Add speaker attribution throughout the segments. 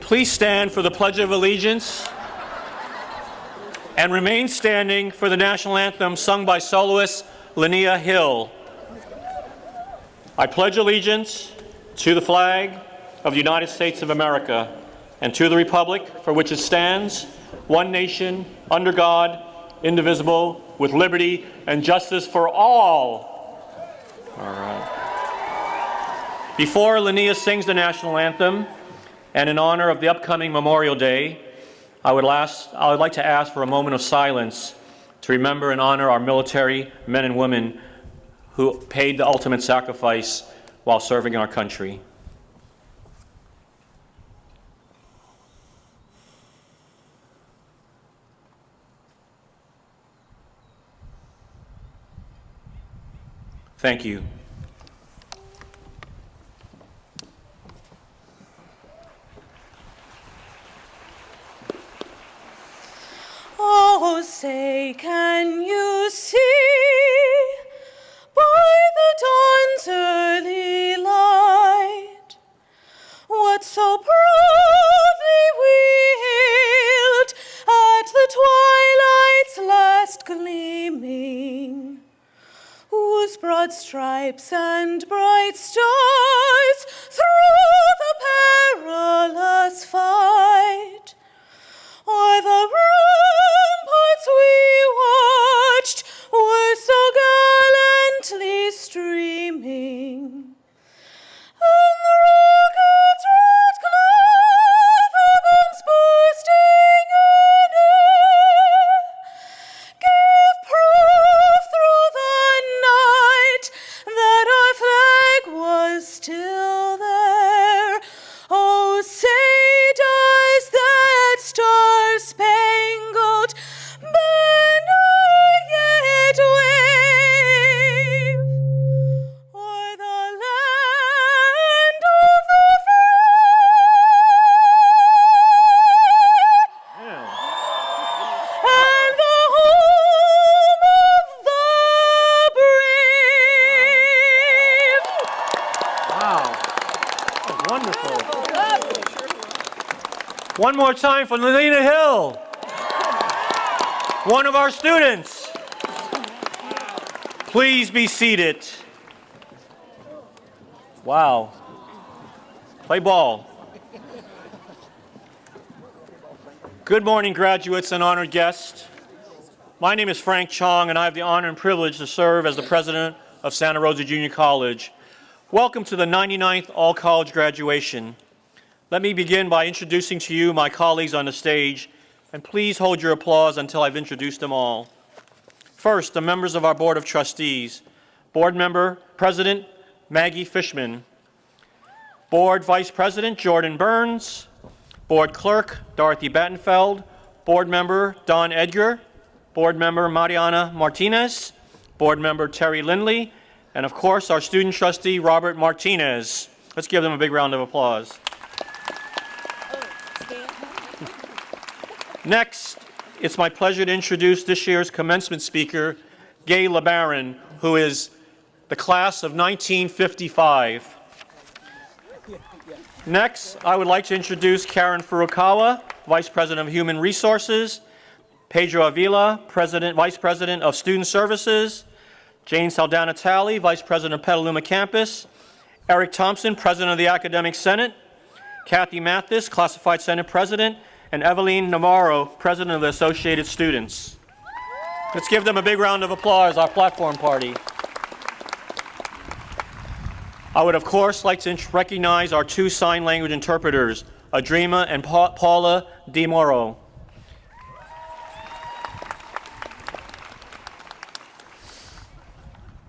Speaker 1: Please stand for the Pledge of Allegiance and remain standing for the national anthem sung by soloist Linnea Hill. I pledge allegiance to the flag of the United States of America and to the republic for which it stands, one nation, under God, indivisible, with liberty and justice for all. All right. Before Linnea sings the national anthem, and in honor of the upcoming Memorial Day, I would like to ask for a moment of silence to remember and honor our military men and women who paid the ultimate sacrifice while serving our country. Thank you.
Speaker 2: Oh, say, can you see by the dawn's early light what so proudly we hailed at the twilight's last gleaming, whose broad stripes and bright stars through the perilous fight o'er the ramparts we watched were so gallantly streaming, and the rocket's red glove bombs bursting in air gave proof through the night that our flag was still there. Oh, say does that star-spangled banner yet wave o'er the land of the free and the home of the brave?
Speaker 1: Wow, that was wonderful. One more time for Linnea Hill, one of our students. Please be seated. Wow. Play ball. Good morning, graduates and honored guests. My name is Frank Chong, and I have the honor and privilege to serve as the president of Santa Rosa Junior College. Welcome to the 99th All-College graduation. Let me begin by introducing to you my colleagues on the stage, and please hold your applause until I've introduced them all. First, the members of our Board of Trustees. Board Member President Maggie Fishman. Board Vice President Jordan Burns. Board Clerk Dorothy Battenfeld. Board Member Don Edgar. Board Member Mariana Martinez. Board Member Terry Lindley. And of course, our Student Trustee Robert Martinez. Let's give them a big round of applause. Next, it's my pleasure to introduce this year's commencement speaker, Gay LeBaron, who is the class of 1955. Next, I would like to introduce Karen Furukawa, Vice President of Human Resources, Pedro Avila, Vice President of Student Services, Jane Saldana Talley, Vice President of Petaluma Campus, Eric Thompson, President of the Academic Senate, Kathy Mathis, Classified Senate President, and Eveline Navarro, President of the Associated Students. Let's give them a big round of applause, our platform party. I would, of course, like to recognize our two sign language interpreters, Adrima and Paula DiMoro.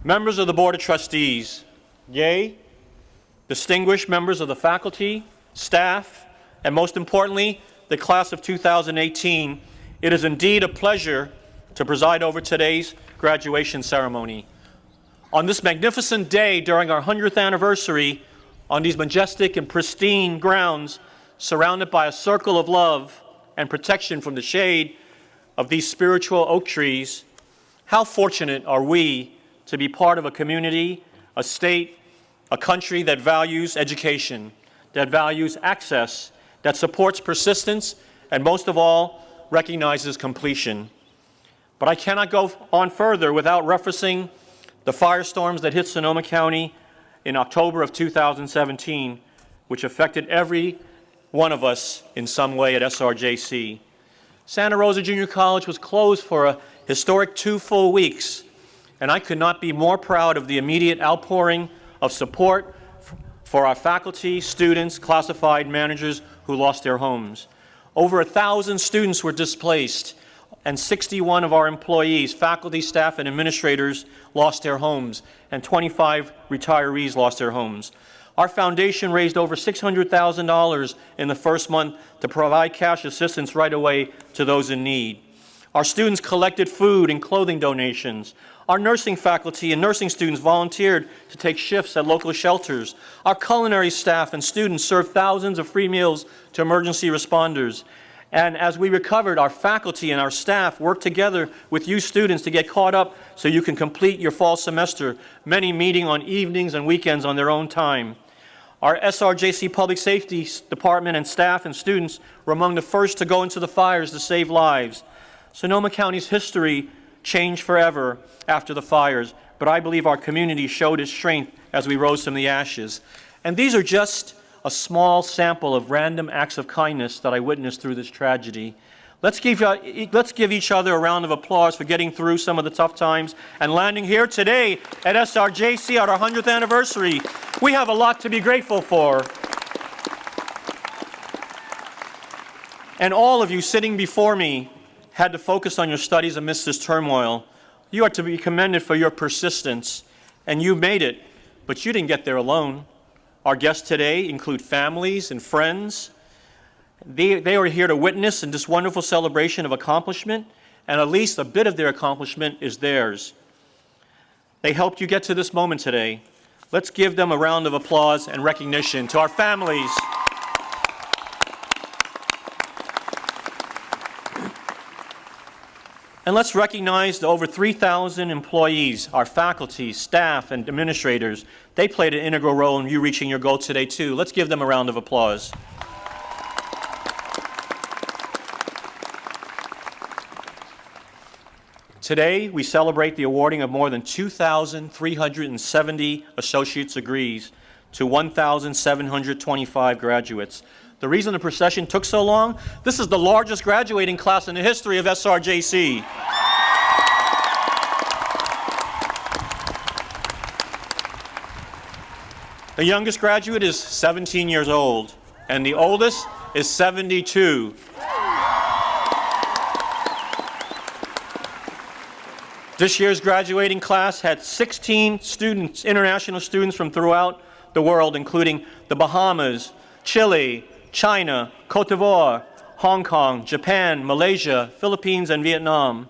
Speaker 1: Members of the Board of Trustees, yay, distinguished members of the faculty, staff, and most importantly, the class of 2018, it is indeed a pleasure to preside over today's graduation ceremony. On this magnificent day during our 100th anniversary, on these majestic and pristine grounds, surrounded by a circle of love and protection from the shade of these spiritual oak trees, how fortunate are we to be part of a community, a state, a country that values education, that values access, that supports persistence and, most of all, recognizes completion. But I cannot go on further without referencing the firestorms that hit Sonoma County in October of 2017, which affected every one of us in some way at SRJC. Santa Rosa Junior College was closed for a historic 2 full weeks, and I could not be more proud of the immediate outpouring of support for our faculty, students, classified managers who lost their homes. Over 1,000 students were displaced, and 61 of our employees, faculty, staff, and administrators lost their homes, and 25 retirees lost their homes. Our foundation raised over $600,000 in the first month to provide cash assistance right away to those in need. Our students collected food and clothing donations. Our nursing faculty and nursing students volunteered to take shifts at local shelters. Our culinary staff and students served thousands of free meals to emergency responders. And as we recovered, our faculty and our staff worked together with you students to get caught up so you can complete your fall semester, many meeting on evenings and weekends on their own time. Our SRJC Public Safety Department and staff and students were among the first to go into the fires to save lives. Sonoma County's history changed forever after the fires, but I believe our community showed its strength as we rose from the ashes. And these are just a small sample of random acts of kindness that I witnessed through this tragedy. Let's give each other a round of applause for getting through some of the tough times and landing here today at SRJC at our 100th anniversary. We have a lot to be grateful for. And all of you sitting before me had to focus on your studies amidst this turmoil. You are to be commended for your persistence, and you made it, but you didn't get there alone. Our guests today include families and friends. They are here to witness in this wonderful celebration of accomplishment, and at least a bit of their accomplishment is theirs. They helped you get to this moment today. Let's give them a round of applause and recognition. To our families, and let's recognize the over 3,000 employees, our faculty, staff, and administrators. They played an integral role in you reaching your goal today, too. Let's give them a round of applause. Today, we celebrate the awarding of more than 2,370 associate's degrees to 1,725 graduates. The reason the procession took so long, this is the largest graduating class in the history of SRJC. The youngest graduate is 17 years old, and the oldest is 72. This year's graduating class had 16 students, international students from throughout the world, including the Bahamas, Chile, China, Cote d'Ivoire, Hong Kong, Japan, Malaysia, Philippines, and Vietnam.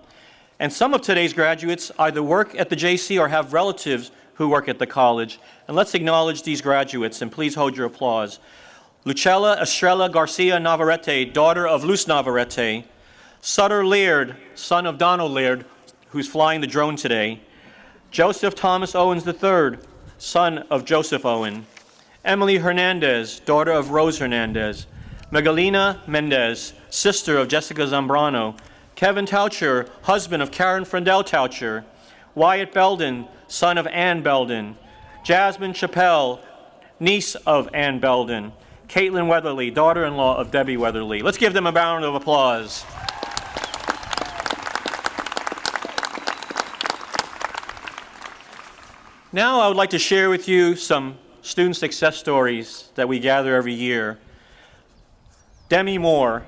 Speaker 1: And some of today's graduates either work at the JC or have relatives who work at the college. And let's acknowledge these graduates, and please hold your applause. Lucella Estrella Garcia Navarrete, daughter of Luz Navarrete. Sutter Laird, son of Donald Laird, who's flying the drone today. Joseph Thomas Owens III, son of Joseph Owen. Emily Hernandez, daughter of Rose Hernandez. Magalina Mendez, sister of Jessica Zambrano. Kevin Toucher, husband of Karen Frendel Toucher. Wyatt Belden, son of Ann Belden. Jasmine Chappelle, niece of Ann Belden. Caitlin Weatherly, daughter-in-law of Debbie Weatherly. Let's give them a round of applause. Now I would like to share with you some student success stories that we gather every year. Demi Moore.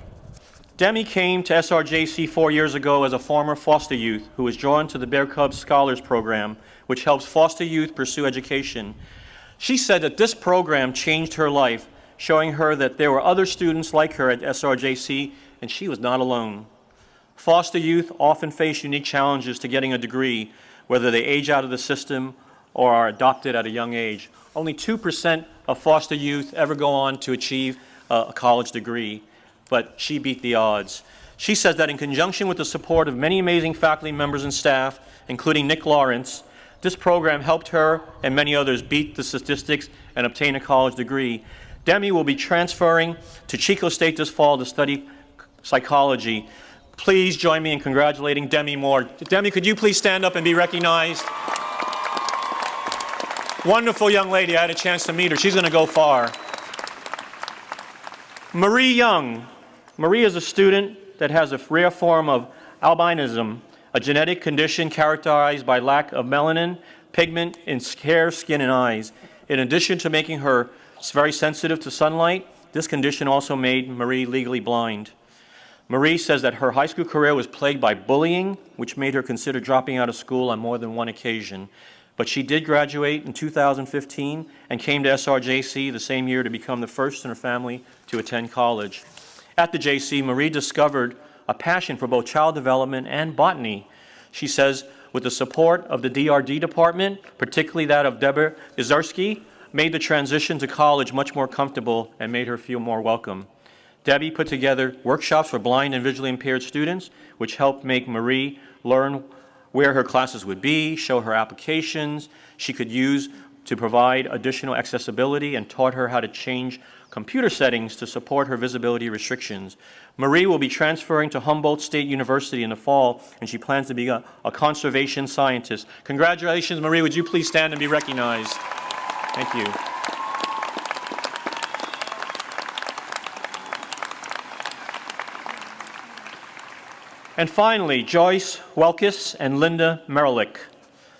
Speaker 1: Demi came to SRJC 4 years ago as a former foster youth who was drawn to the Bear Cubs Scholars Program, which helps foster youth pursue education. She said that this program changed her life, showing her that there were other students like her at SRJC, and she was not alone. Foster youth often face unique challenges to getting a degree, whether they age out of the system or are adopted at a young age. Only 2% of foster youth ever go on to achieve a college degree, but she beat the odds. She says that in conjunction with the support of many amazing faculty members and staff, including Nick Lawrence, this program helped her and many others beat the statistics and obtain a college degree. Demi will be transferring to Chico State this fall to study psychology. Please join me in congratulating Demi Moore. Demi, could you please stand up and be recognized? Wonderful young lady. I had a chance to meet her. She's going to go far. Marie Young. Marie is a student that has a rare form of albinism, a genetic condition characterized by lack of melanin, pigment in hair, skin, and eyes. In addition to making her very sensitive to sunlight, this condition also made Marie legally blind. Marie says that her high school career was plagued by bullying, which made her consider dropping out of school on more than one occasion. But she did graduate in 2015 and came to SRJC the same year to become the first in her family to attend college. At the JC, Marie discovered a passion for both child development and botany. She says, with the support of the DRD department, particularly that of Deborah Izarski, made the transition to college much more comfortable and made her feel more welcome. Debbie put together workshops for blind and visually impaired students, which helped make Marie learn where her classes would be, show her applications she could use to provide additional accessibility, and taught her how to change computer settings to support her visibility restrictions. Marie will be transferring to Humboldt State University in the fall, and she plans to be a conservation scientist. Congratulations, Marie. Would you please stand and be recognized? Thank you. And finally, Joyce Welkis and Linda Merlick.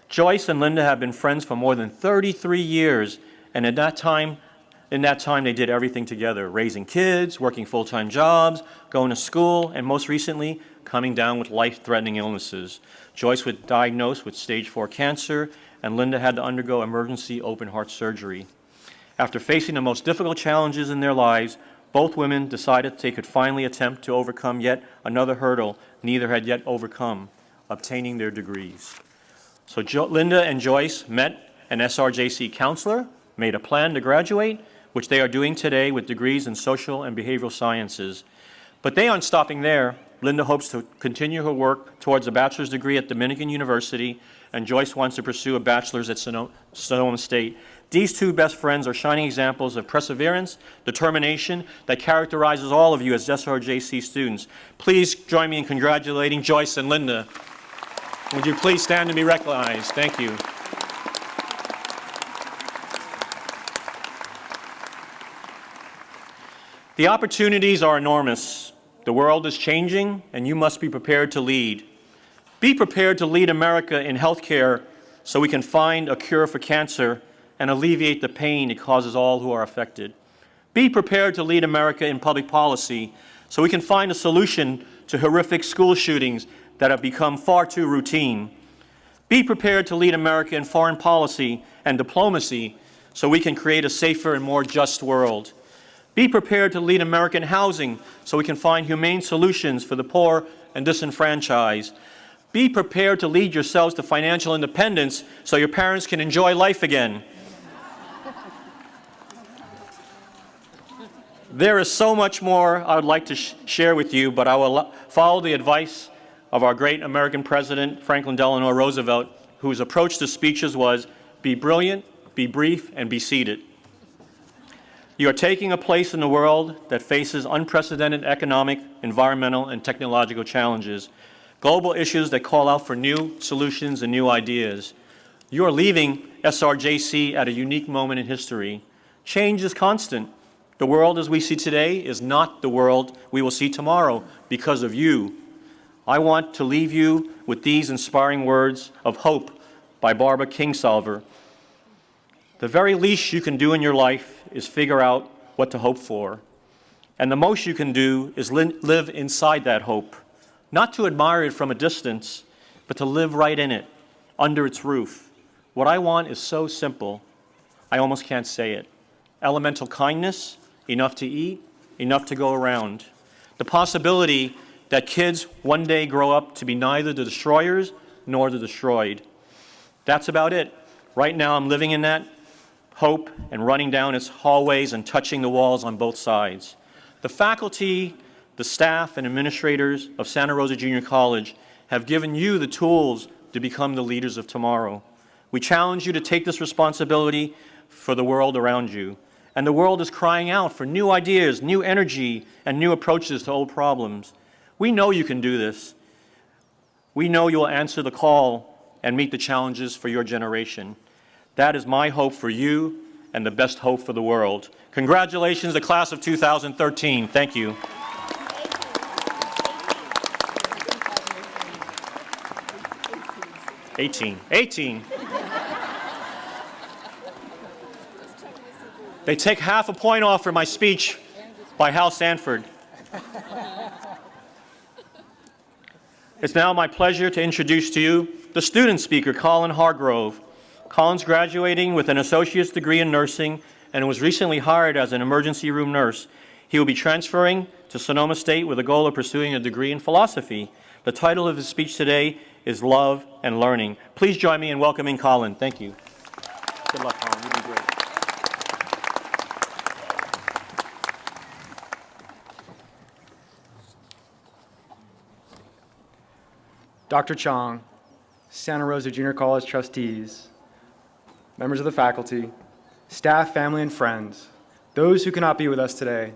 Speaker 1: Joyce and Linda have been friends for more than 33 years, and in that time they did everything together, raising kids, working full-time jobs, going to school, and most recently, coming down with life-threatening illnesses. Joyce was diagnosed with stage 4 cancer, and Linda had to undergo emergency open-heart surgery. After facing the most difficult challenges in their lives, both women decided they could finally attempt to overcome yet another hurdle neither had yet overcome, obtaining their degrees. So Linda and Joyce met an SRJC counselor, made a plan to graduate, which they are doing today with degrees in social and behavioral sciences. But they aren't stopping there. Linda hopes to continue her work towards a bachelor's degree at Dominican University, and Joyce wants to pursue a bachelor's at Sonoma State. These two best friends are shining examples of perseverance, determination that characterizes all of you as SRJC students. Please join me in congratulating Joyce and Linda. Would you please stand and be recognized? Thank you. The opportunities are enormous. The world is changing, and you must be prepared to lead. Be prepared to lead America in healthcare so we can find a cure for cancer and alleviate the pain it causes all who are affected. Be prepared to lead America in public policy so we can find a solution to horrific school shootings that have become far too routine. Be prepared to lead America in foreign policy and diplomacy so we can create a safer and more just world. Be prepared to lead American housing so we can find humane solutions for the poor and disenfranchised. Be prepared to lead yourselves to financial independence so your parents can enjoy life again. There is so much more I would like to share with you, but I will follow the advice of our great American President, Franklin Delano Roosevelt, whose approach to speeches was, be brilliant, be brief, and be seated. You are taking a place in the world that faces unprecedented economic, environmental, and technological challenges, global issues that call out for new solutions and new ideas. You are leaving SRJC at a unique moment in history. Change is constant. The world as we see today is not the world we will see tomorrow because of you. I want to leave you with these inspiring words of hope by Barbara Kingsolver. The very least you can do in your life is figure out what to hope for. And the most you can do is live inside that hope. Not to admire it from a distance, but to live right in it, under its roof. What I want is so simple, I almost can't say it. Elemental kindness, enough to eat, enough to go around. The possibility that kids one day grow up to be neither the destroyers nor the destroyed. That's about it. Right now I'm living in that hope and running down its hallways and touching the walls on both sides. The faculty, the staff, and administrators of Santa Rosa Junior College have given you the tools to become the leaders of tomorrow. We challenge you to take this responsibility for the world around you. and the world is crying out for new ideas, new energy, and new approaches to old problems. We know you can do this. We know you will answer the call and meet the challenges for your generation. That is my hope for you and the best hope for the world. Congratulations, the class of 2013. Thank you. Eighteen. They take half a point off for my speech by Hal Sanford. It's now my pleasure to introduce to you the student speaker, Colin Hargrove. Colin's graduating with an associate's degree in nursing and was recently hired as an emergency room nurse. He will be transferring to Sonoma State with the goal of pursuing a degree in philosophy. The title of his speech today is Love and Learning. Please join me in welcoming Colin. Thank you. Good luck, Colin. You'll be great.
Speaker 3: Dr. Chong, Santa Rosa Junior College trustees, members of the faculty, staff, family, and friends, those who cannot be with us today,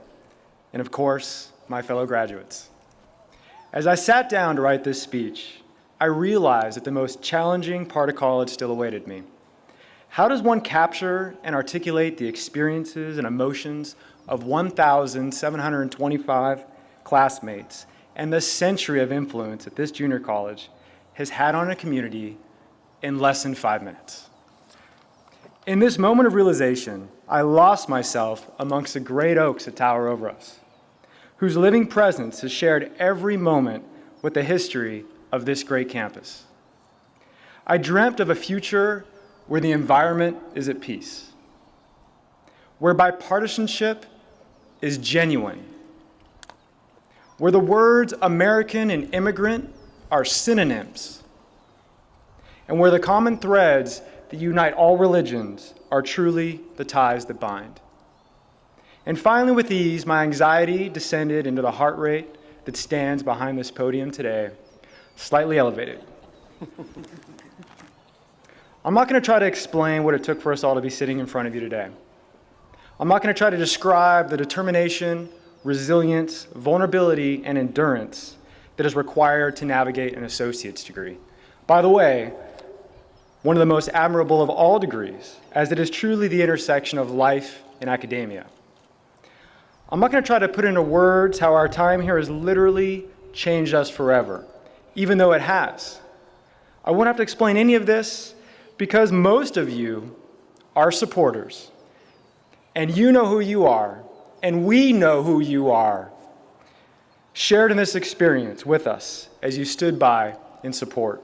Speaker 3: and of course, my fellow graduates. As I sat down to write this speech, I realized that the most challenging part of college still awaited me. How does one capture and articulate the experiences and emotions of 1,725 classmates and the century of influence that this junior college has had on a community in less than 5 minutes? In this moment of realization, I lost myself amongst the great oaks that tower over us, whose living presence has shared every moment with the history of this great campus. I dreamt of a future where the environment is at peace, where bipartisanship is genuine, where the words American and immigrant are synonyms, and where the common threads that unite all religions are truly the ties that bind. And finally, with ease, my anxiety descended into the heart rate that stands behind this podium today, slightly elevated. I'm not going to try to explain what it took for us all to be sitting in front of you today. I'm not going to try to describe the determination, resilience, vulnerability, and endurance that is required to navigate an associate's degree. By the way, one of the most admirable of all degrees, as it is truly the intersection of life and academia. I'm not going to try to put into words how our time here has literally changed us forever, even though it has. I won't have to explain any of this because most of you are supporters, and you know who you are, and we know who you are, shared in this experience with us as you stood by in support.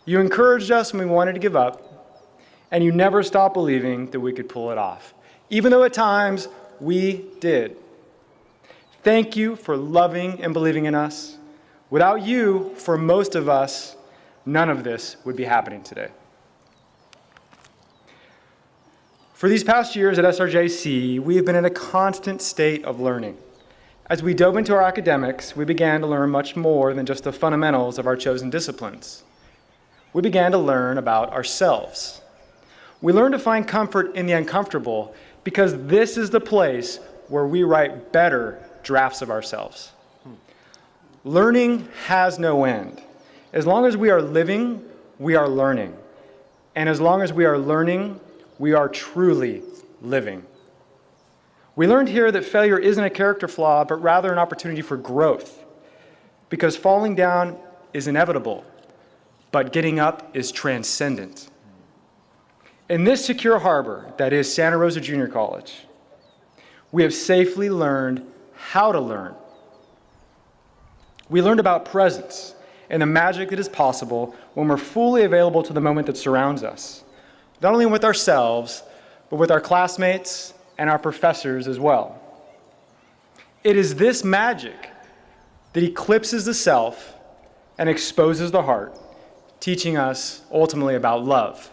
Speaker 3: You encouraged us when we wanted to give up, and you never stopped believing that we could pull it off, even though at times we did. Thank you for loving and believing in us. Without you, for most of us, none of this would be happening today. For these past years at SRJC, we have been in a constant state of learning. As we dove into our academics, we began to learn much more than just the fundamentals of our chosen disciplines. We began to learn about ourselves. We learned to find comfort in the uncomfortable because this is the place where we write better drafts of ourselves. Learning has no end. As long as we are living, we are learning. And as long as we are learning, we are truly living. We learned here that failure isn't a character flaw, but rather an opportunity for growth. Because falling down is inevitable, but getting up is transcendent. In this secure harbor that is Santa Rosa Junior College, we have safely learned how to learn. We learned about presence and the magic that is possible when we're fully available to the moment that surrounds us, not only with ourselves, but with our classmates and our professors as well. It is this magic that eclipses the self and exposes the heart, teaching us ultimately about love.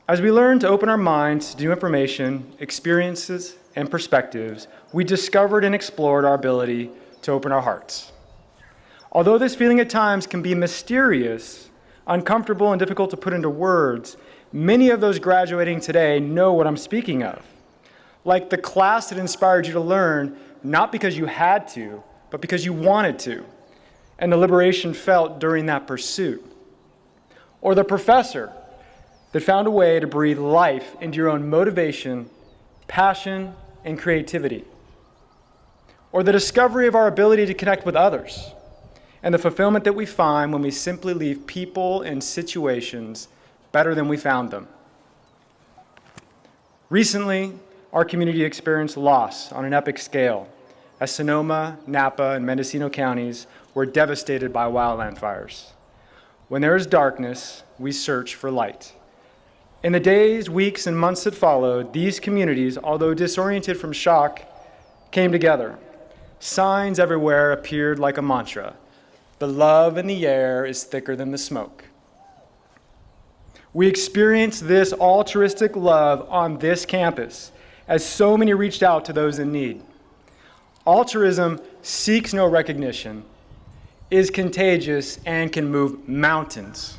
Speaker 3: As we learn to open our minds to new information, experiences, and perspectives, we discovered and explored our ability to open our hearts. Although this feeling at times can be mysterious, uncomfortable, and difficult to put into words, Many of those graduating today know what I'm speaking of. Like the class that inspired you to learn, not because you had to, but because you wanted to, and the liberation felt during that pursuit. Or the professor that found a way to breathe life into your own motivation, passion, and creativity. Or the discovery of our ability to connect with others, and the fulfillment that we find when we simply leave people and situations better than we found them. Recently, our community experienced loss on an epic scale as Sonoma, Napa, and Mendocino counties were devastated by wildland fires. When there is darkness, we search for light. In the days, weeks, and months that followed, these communities, although disoriented from shock, came together. Signs everywhere appeared like a mantra. The love in the air is thicker than the smoke. We experienced this altruistic love on this campus as so many reached out to those in need. Altruism seeks no recognition, is contagious, and can move mountains.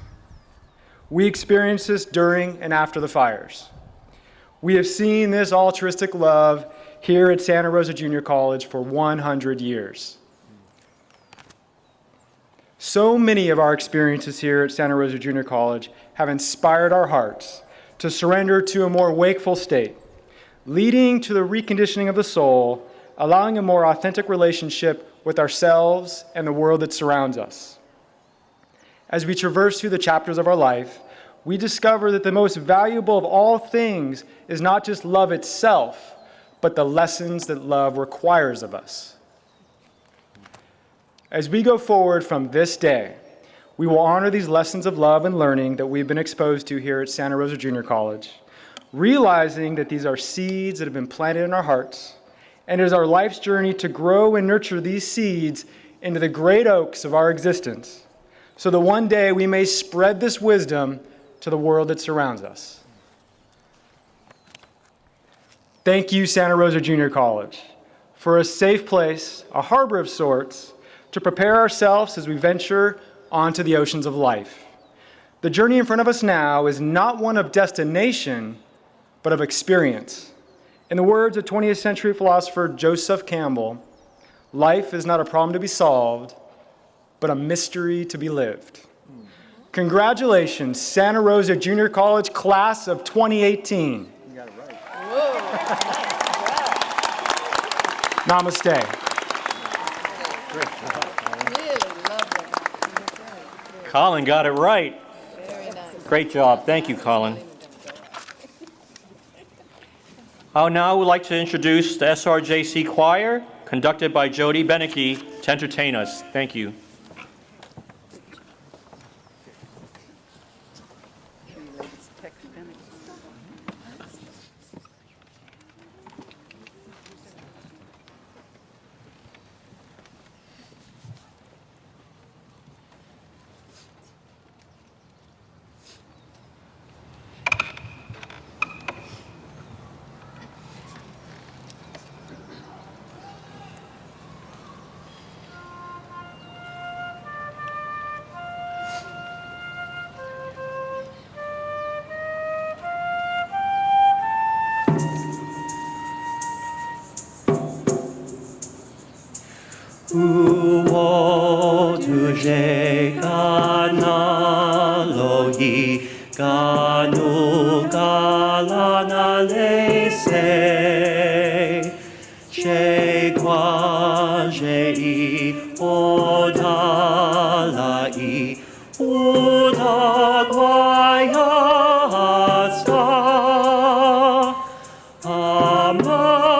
Speaker 3: We experienced this during and after the fires. We have seen this altruistic love here at Santa Rosa Junior College for 100 years. So many of our experiences here at Santa Rosa Junior College have inspired our hearts to surrender to a more wakeful state, leading to the reconditioning of the soul, allowing a more authentic relationship with ourselves and the world that surrounds us. As we traverse through the chapters of our life, we discover that the most valuable of all things is not just love itself, but the lessons that love requires of us. As we go forward from this day, we will honor these lessons of love and learning that we've been exposed to here at Santa Rosa Junior College, realizing that these are seeds that have been planted in our hearts, and it is our life's journey to grow and nurture these seeds into the great oaks of our existence, so that one day we may spread this wisdom to the world that surrounds us. Thank you, Santa Rosa Junior College, for a safe place, a harbor of sorts, to prepare ourselves as we venture onto the oceans of life. The journey in front of us now is not one of destination, but of experience. In the words of 20th century philosopher Joseph Campbell, life is not a problem to be solved, but a mystery to be lived. Congratulations, Santa Rosa Junior College class of 2018. You got it right. Namaste.
Speaker 1: Colin got it right.
Speaker 2: Very nice.
Speaker 1: Great job. Thank you, Colin. I now would like to introduce the SRJC Choir, conducted by Jody Beneke, to entertain us. Thank you.
Speaker 4: Uo tuje kanaloi kanu kalana lese che qua jei odalai uda guayasa amayetli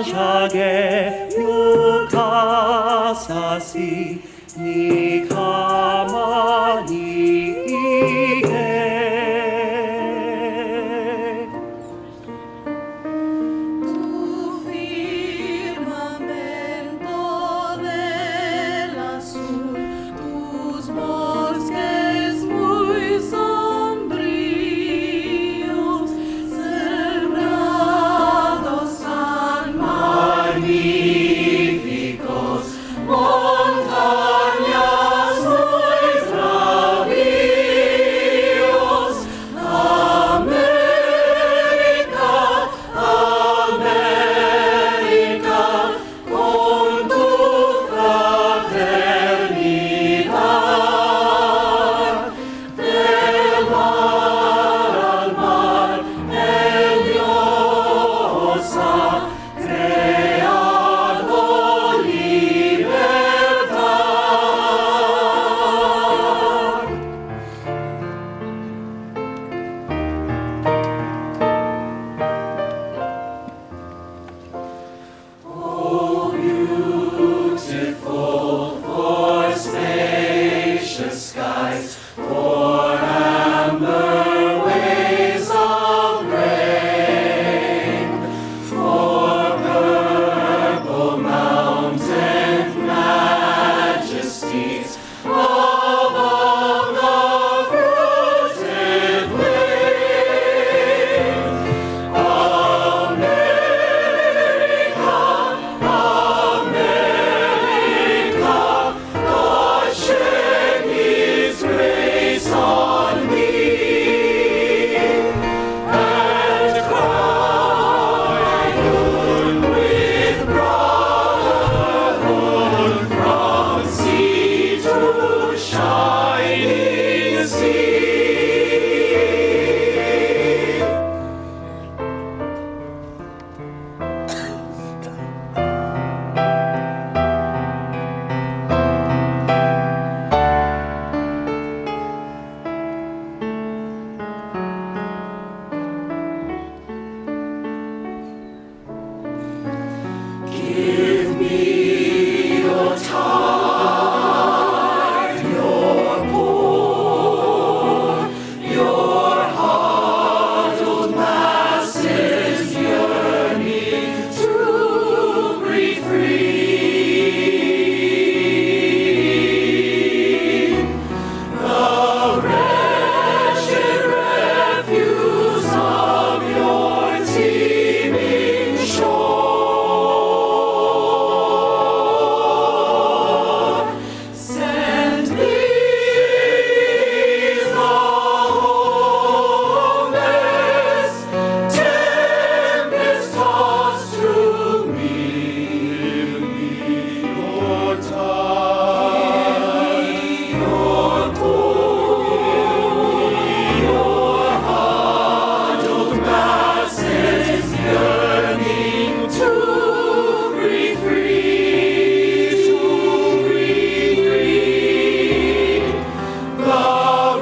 Speaker 4: dinajage yukasasi nikamaniike
Speaker 2: Tu firmamento del azul, tus montes
Speaker 4: shining sea. Give me your time, your poor, your huddled masses yearning to breathe free. The wretched refuse of your teeming shore. Send these the homeless, tempest-tossed to me. Give me your time, your poor, your huddled masses yearning to breathe free, to breathe free. The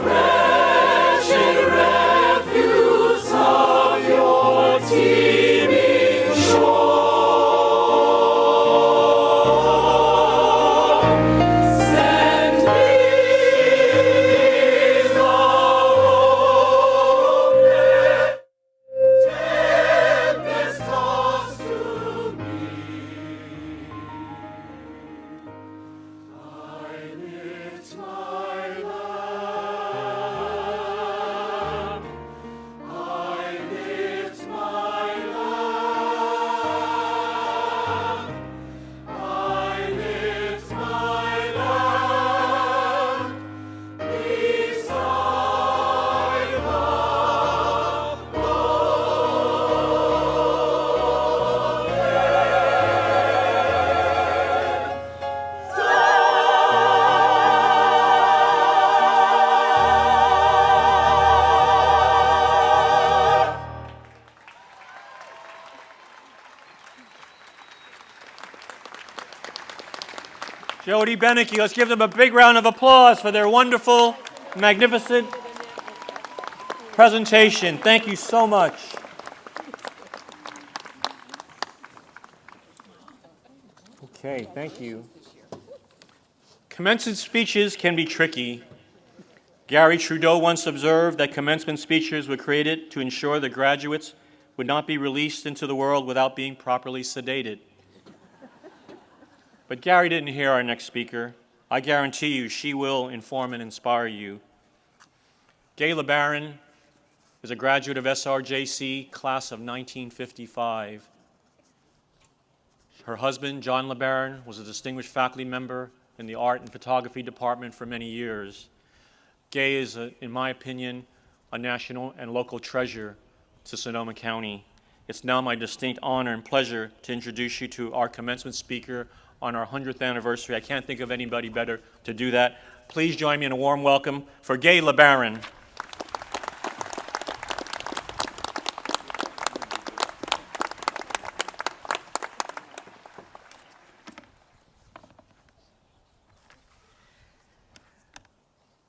Speaker 4: wretched refuse of your teeming shore. Send these the homeless, tempest-tossed to me. I lift my lamp. I lift my lamp. I lift my lamp beside the
Speaker 1: Jody Beneke, let's give them a big round of applause for their wonderful, magnificent presentation. Thank you so much. Okay, thank you. Commencement speeches can be tricky. Gary Trudeau once observed that commencement speeches were created to ensure the graduates would not be released into the world without being properly sedated. But Gary didn't hear our next speaker. I guarantee you she will inform and inspire you. Gay LeBaron is a graduate of SRJC, class of 1955. Her husband, John LeBaron, was a distinguished faculty member in the art and photography department for many years. Gay is, in my opinion, a national and local treasure to Sonoma County. It's now my distinct honor and pleasure to introduce you to our commencement speaker on our 100th anniversary. I can't think of anybody better to do that. Please join me in a warm welcome for Gay LeBaron.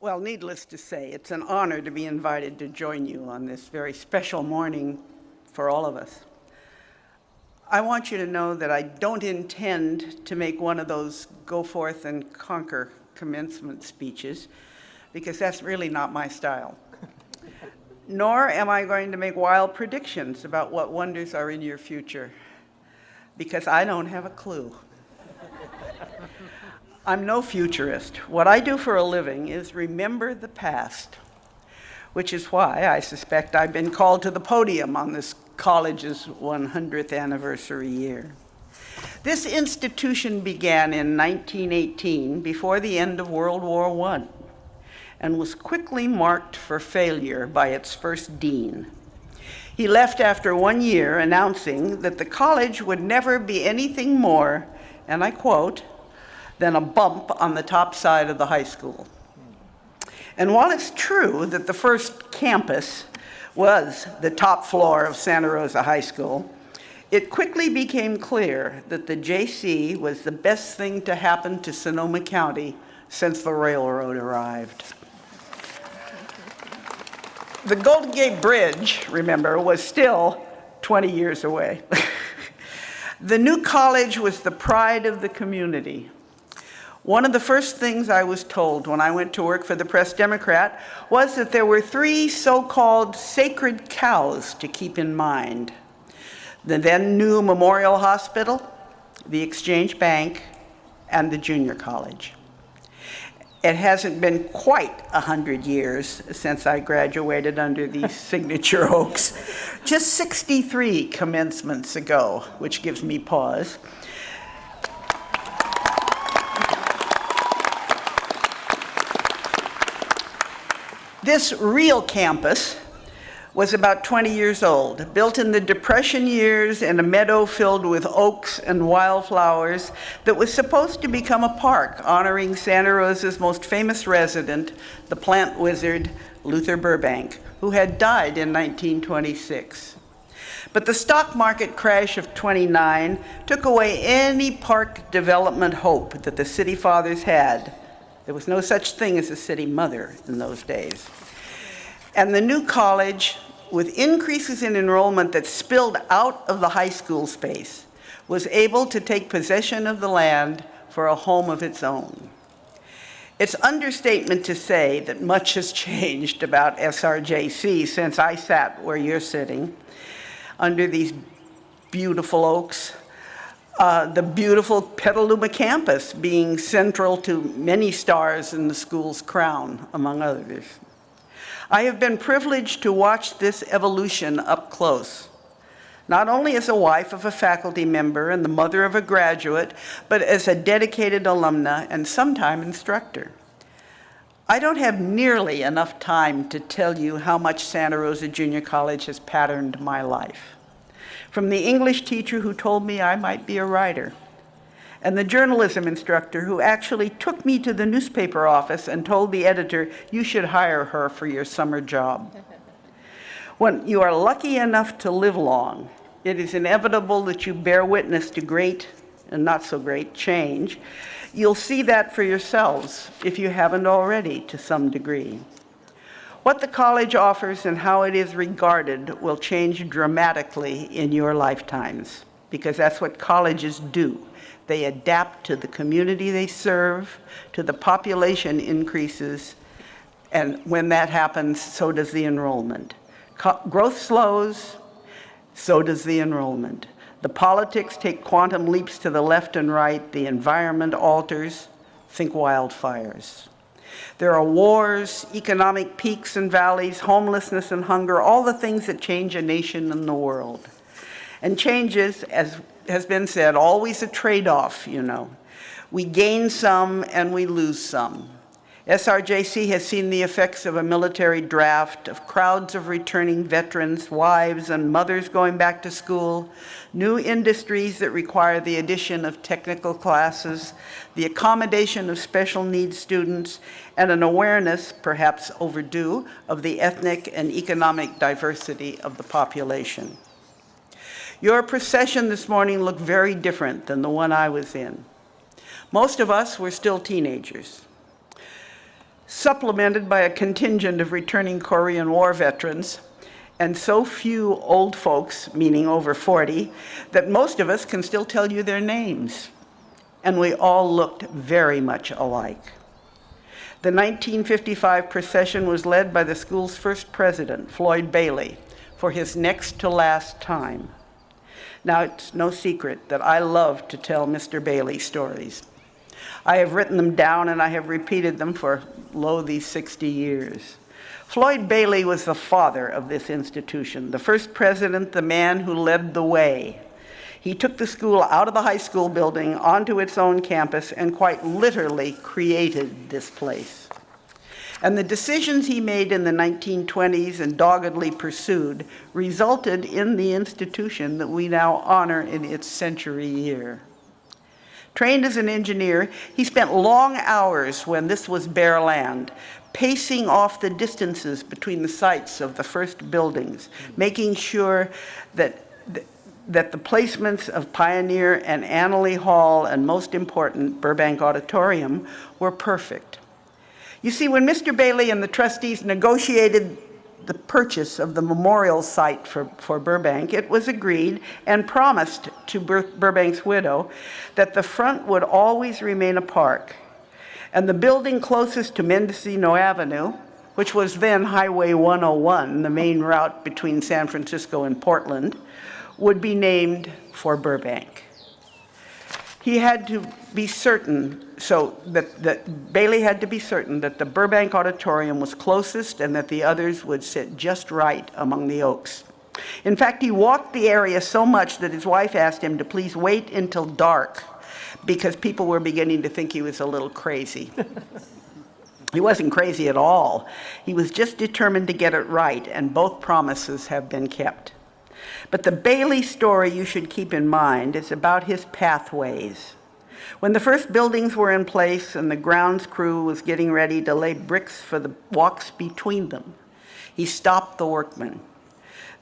Speaker 5: Well, needless to say, it's an honor to be invited to join you on this very special morning for all of us. I want you to know that I don't intend to make one of those go forth and conquer commencement speeches, because that's really not my style. Nor am I going to make wild predictions about what wonders are in your future, because I don't have a clue. I'm no futurist. What I do for a living is remember the past, which is why I suspect I've been called to the podium on this college's 100th anniversary year. This institution began in 1918, before the end of World War I, and was quickly marked for failure by its first dean. He left after 1 year, announcing that the college would never be anything more, and I quote, than a bump on the top side of the high school. And while it's true that the first campus was the top floor of Santa Rosa High School, it quickly became clear that the JC was the best thing to happen to Sonoma County since the railroad arrived. The Golden Gate Bridge, remember, was still 20 years away. The new college was the pride of the community. One of the first things I was told when I went to work for the Press-Democrat was that there were 3 so-called sacred cows to keep in mind: the then new Memorial Hospital, the Exchange Bank, and the junior college. It hasn't been quite 100 years since I graduated under these signature oaks, just 63 commencements ago, which gives me pause. This real campus was about 20 years old, built in the Depression years in a meadow filled with oaks and wildflowers that was supposed to become a park honoring Santa Rosa's most famous resident, the plant wizard Luther Burbank, who had died in 1926. But the stock market crash of '29 took away any park development hope that the city fathers had. There was no such thing as a city mother in those days. And the new college, with increases in enrollment that spilled out of the high school space, was able to take possession of the land for a home of its own. It's understatement to say that much has changed about SRJC since I sat where you're sitting, under these beautiful oaks. The beautiful Petaluma campus being central to many stars in the school's crown, among others. I have been privileged to watch this evolution up close, not only as a wife of a faculty member and the mother of a graduate, but as a dedicated alumna and sometime instructor. I don't have nearly enough time to tell you how much Santa Rosa Junior College has patterned my life. From the English teacher who told me I might be a writer, and the journalism instructor who actually took me to the newspaper office and told the editor, "You should hire her for your summer job." When you are lucky enough to live long, it is inevitable that you bear witness to great and not so great change. You'll see that for yourselves, if you haven't already, to some degree. What the college offers and how it is regarded will change dramatically in your lifetimes, because that's what colleges do. They adapt to the community they serve, to the population increases, and when that happens, so does the enrollment. Growth slows, so does the enrollment. The politics take quantum leaps to the left and right, the environment alters, think wildfires. There are wars, economic peaks and valleys, homelessness and hunger, all the things that change a nation and the world. And change is, as has been said, always a trade-off, you know. We gain some and we lose some. SRJC has seen the effects of a military draft, of crowds of returning veterans, wives and mothers going back to school, new industries that require the addition of technical classes, the accommodation of special needs students, and an awareness, perhaps overdue, of the ethnic and economic diversity of the population. Your procession this morning looked very different than the one I was in. Most of us were still teenagers, supplemented by a contingent of returning Korean War veterans, and so few old folks, meaning over 40, that most of us can still tell you their names. And we all looked very much alike. The 1955 procession was led by the school's first president, Floyd Bailey, for his next to last time. Now, it's no secret that I love to tell Mr. Bailey stories. I have written them down and I have repeated them for, these 60 years. Floyd Bailey was the father of this institution, the first president, the man who led the way. He took the school out of the high school building onto its own campus and quite literally created this place. And the decisions he made in the 1920s and doggedly pursued resulted in the institution that we now honor in its century year. Trained as an engineer, he spent long hours when this was bare land, pacing off the distances between the sites of the first buildings, making sure that the placements of Pioneer and Annalee Hall, and most important, Burbank Auditorium, were perfect. You see, when Mr. Bailey and the trustees negotiated the purchase of the memorial site for Burbank, it was agreed and promised to Burbank's widow that the front would always remain a park, and the building closest to Mendocino Avenue, which was then Highway 101, the main route between San Francisco and Portland, would be named for Burbank. He had to be certain, that Bailey had to be certain that the Burbank Auditorium was closest and that the others would sit just right among the oaks. In fact, he walked the area so much that his wife asked him to please wait until dark because people were beginning to think he was a little crazy. He wasn't crazy at all. He was just determined to get it right, and both promises have been kept. But the Bailey story you should keep in mind is about his pathways. When the first buildings were in place and the grounds crew was getting ready to lay bricks for the walks between them, he stopped the workmen.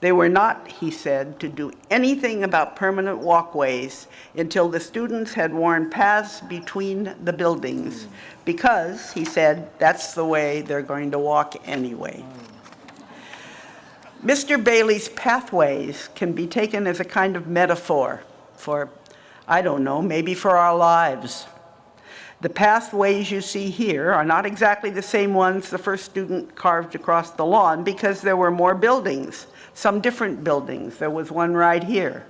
Speaker 5: They were not, he said, to do anything about permanent walkways until the students had worn paths between the buildings, because, he said, that's the way they're going to walk anyway. Mr. Bailey's pathways can be taken as a kind of metaphor for, I don't know, maybe for our lives. The pathways you see here are not exactly the same ones the first student carved across the lawn, because there were more buildings, some different buildings. There was one right here.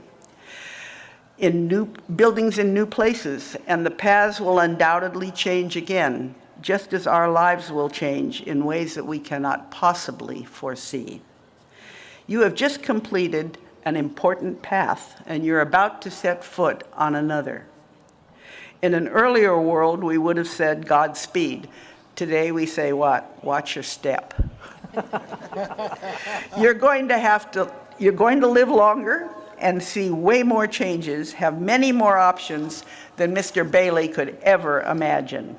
Speaker 5: In new buildings in new places, and the paths will undoubtedly change again, just as our lives will change in ways that we cannot possibly foresee. You have just completed an important path, and you're about to set foot on another. In an earlier world, we would have said Godspeed. Today we say what? Watch your step. You're going to live longer and see way more changes, have many more options than Mr. Bailey could ever imagine.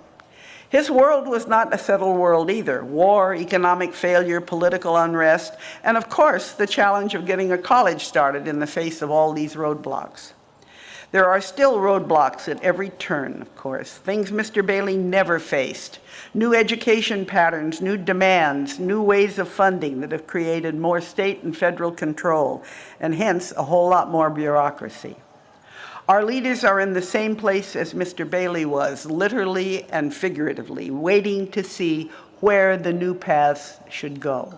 Speaker 5: His world was not a settled world either. War, economic failure, political unrest, and of course, the challenge of getting a college started in the face of all these roadblocks. There are still roadblocks at every turn, of course, things Mr. Bailey never faced. New education patterns, new demands, new ways of funding that have created more state and federal control, and hence a whole lot more bureaucracy. Our leaders are in the same place as Mr. Bailey was, literally and figuratively, waiting to see where the new paths should go.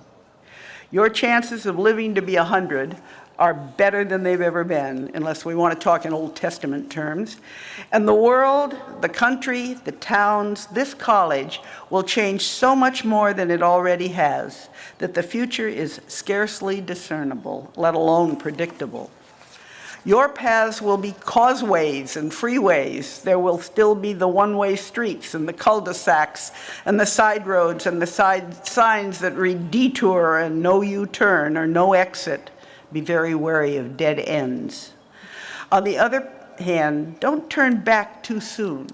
Speaker 5: Your chances of living to be 100 are better than they've ever been, unless we want to talk in Old Testament terms. And the world, the country, the towns, this college will change so much more than it already has, that the future is scarcely discernible, let alone predictable. Your paths will be causeways and freeways. There will still be the one-way streets and the cul-de-sacs and the side roads and the side signs that read detour and no U-turn or no exit. Be very wary of dead ends. On the other hand, don't turn back too soon,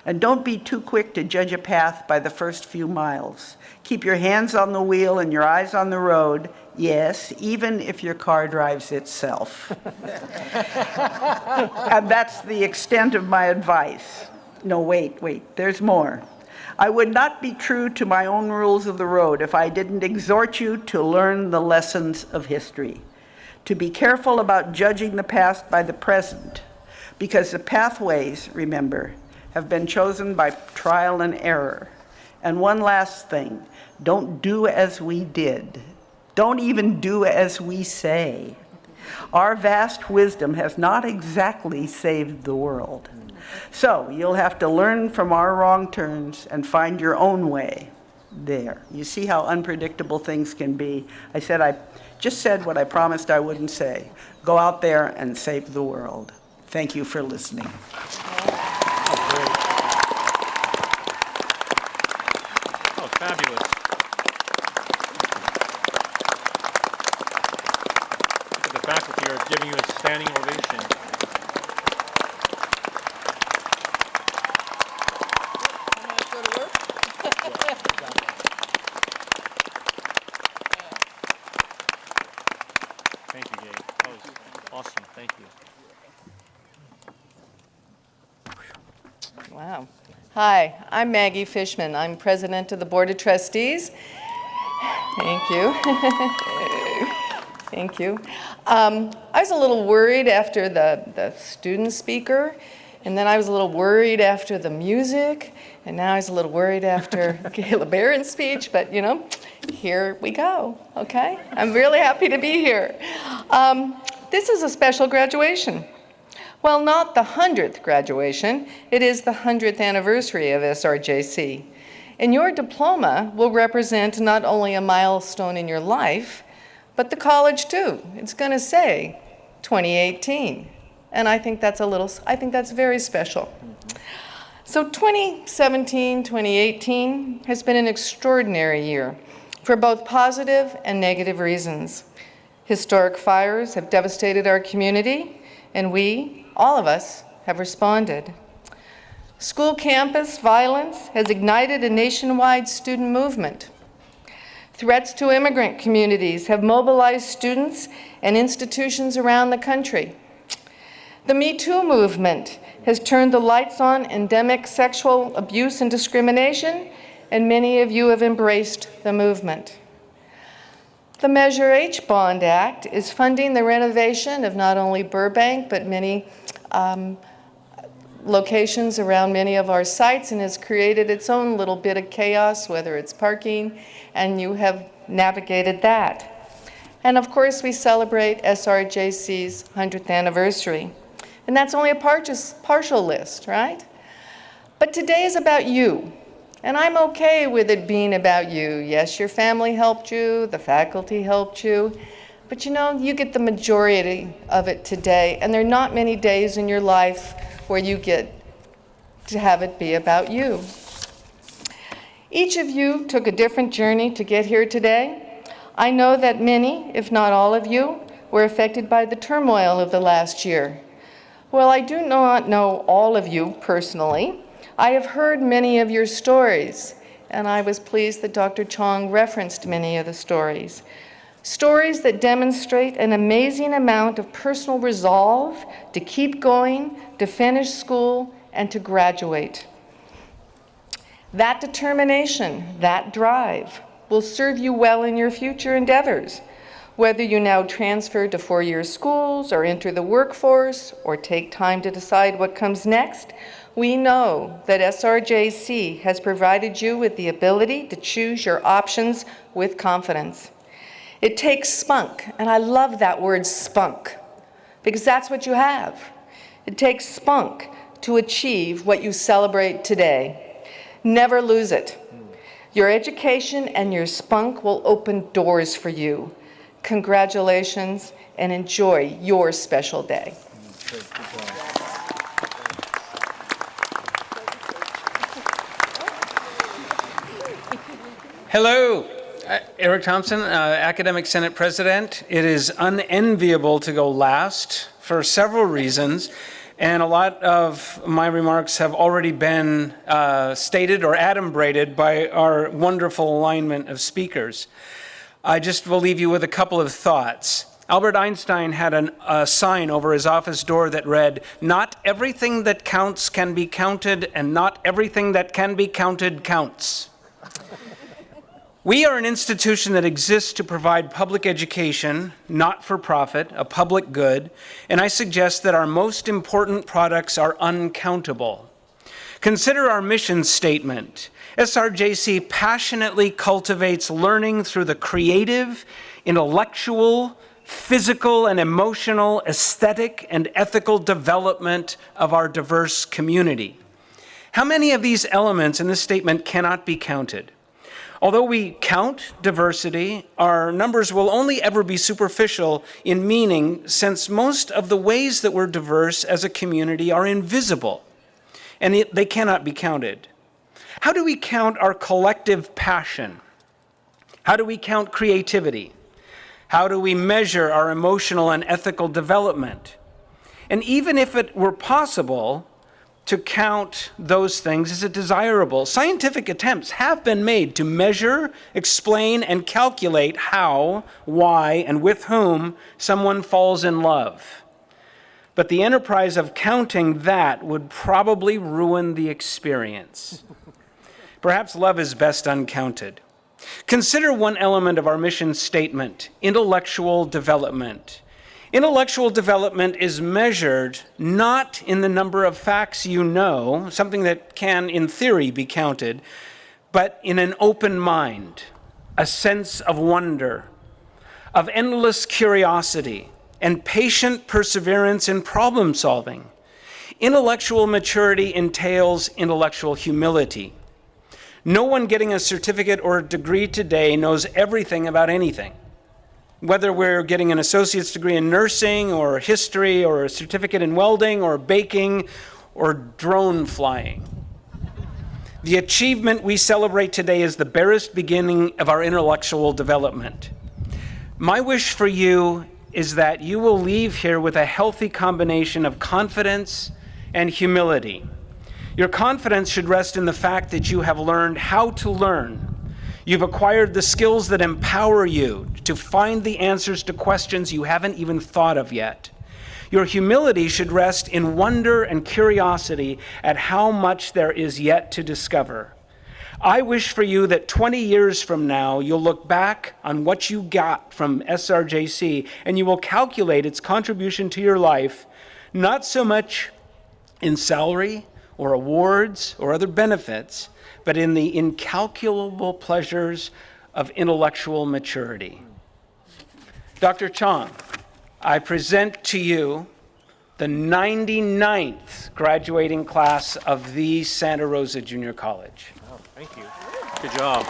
Speaker 5: and don't be too quick to judge a path by the first few miles. Keep your hands on the wheel and your eyes on the road, yes, even if your car drives itself. And that's the extent of my advice. No, wait, there's more. I would not be true to my own rules of the road if I didn't exhort you to learn the lessons of history. To be careful about judging the past by the present, because the pathways, remember, have been chosen by trial and error. And one last thing, don't do as we did. Don't even do as we say. Our vast wisdom has not exactly saved the world. So you'll have to learn from our wrong turns and find your own way there. You see how unpredictable things can be. I just said what I promised I wouldn't say. Go out there and save the world. Thank you for listening.
Speaker 1: Oh, fabulous. Look at the faculty are giving you a standing ovation. Awesome, thank you.
Speaker 2: Wow. Hi, I'm Maggie Fishman. I'm president of the Board of Trustees. Thank you. Thank you. I was a little worried after the student speaker, and then I was a little worried after the music, and now I was a little worried after Kayla Barron's speech, but you know, here we go, okay? I'm really happy to be here. This is a special graduation. Well, not the 100th graduation, it is the 100th anniversary of SRJC. And your diploma will represent not only a milestone in your life, but the college too. It's going to say 2018. And I think that's very special. So 2017, 2018 has been an extraordinary year for both positive and negative reasons. Historic fires have devastated our community, and we, all of us, have responded. School campus violence has ignited a nationwide student movement. Threats to immigrant communities have mobilized students and institutions around the country. The Me Too movement has turned the lights on endemic sexual abuse and discrimination, and many of you have embraced the movement. The Measure H Bond Act is funding the renovation of not only Burbank, but many locations around many of our sites, and has created its own little bit of chaos, whether it's parking, and you have navigated that. And of course, we celebrate SRJC's 100th anniversary. And that's only a partial list, right? But today is about you. And I'm okay with it being about you. Yes, your family helped you, the faculty helped you, but you know, you get the majority of it today, and there are not many days in your life where you get to have it be about you. Each of you took a different journey to get here today. I know that many, if not all of you, were affected by the turmoil of the last year. Well, I do not know all of you personally. I have heard many of your stories, and I was pleased that Dr. Chong referenced many of the stories. Stories that demonstrate an amazing amount of personal resolve to keep going, to finish school, and to graduate. That determination, that drive, will serve you well in your future endeavors, whether you now transfer to four-year schools or enter the workforce or take time to decide what comes next. We know that SRJC has provided you with the ability to choose your options with confidence. It takes spunk, and I love that word spunk, because that's what you have. It takes spunk to achieve what you celebrate today. Never lose it. Your education and your spunk will open doors for you. Congratulations, and enjoy your special day.
Speaker 6: Hello, Eric Thompson, Academic Senate President. It is unenviable to go last for several reasons, and a lot of my remarks have already been stated or adumbrated by our wonderful alignment of speakers. I just will leave you with a couple of thoughts. Albert Einstein had a sign over his office door that read, "Not everything that counts can be counted, and not everything that can be counted counts." We are an institution that exists to provide public education, not for profit, a public good, and I suggest that our most important products are uncountable. Consider our mission statement. SRJC passionately cultivates learning through the creative, intellectual, physical and emotional, aesthetic and ethical development of our diverse community. How many of these elements in this statement cannot be counted? Although we count diversity, our numbers will only ever be superficial in meaning, since most of the ways that we're diverse as a community are invisible, and they cannot be counted. How do we count our collective passion? How do we count creativity? How do we measure our emotional and ethical development? And even if it were possible, to count those things is it desirable? Scientific attempts have been made to measure, explain, and calculate how, why, and with whom someone falls in love. But the enterprise of counting that would probably ruin the experience. Perhaps love is best uncounted. Consider one element of our mission statement, intellectual development. Intellectual development is measured not in the number of facts you know, something that can, in theory, be counted, but in an open mind, a sense of wonder, of endless curiosity, and patient perseverance in problem solving. Intellectual maturity entails intellectual humility. No one getting a certificate or a degree today knows everything about anything. Whether we're getting an associate's degree in nursing or history or a certificate in welding or baking or drone flying. The achievement we celebrate today is the barest beginning of our intellectual development. My wish for you is that you will leave here with a healthy combination of confidence and humility. Your confidence should rest in the fact that you have learned how to learn. You've acquired the skills that empower you to find the answers to questions you haven't even thought of yet. Your humility should rest in wonder and curiosity at how much there is yet to discover. I wish for you that 20 years from now, you'll look back on what you got from SRJC and you will calculate its contribution to your life, not so much in salary or awards or other benefits, but in the incalculable pleasures of intellectual maturity. Dr. Chong, I present to you the 99th graduating class of the Santa Rosa Junior College.
Speaker 1: Oh, thank you. Good job.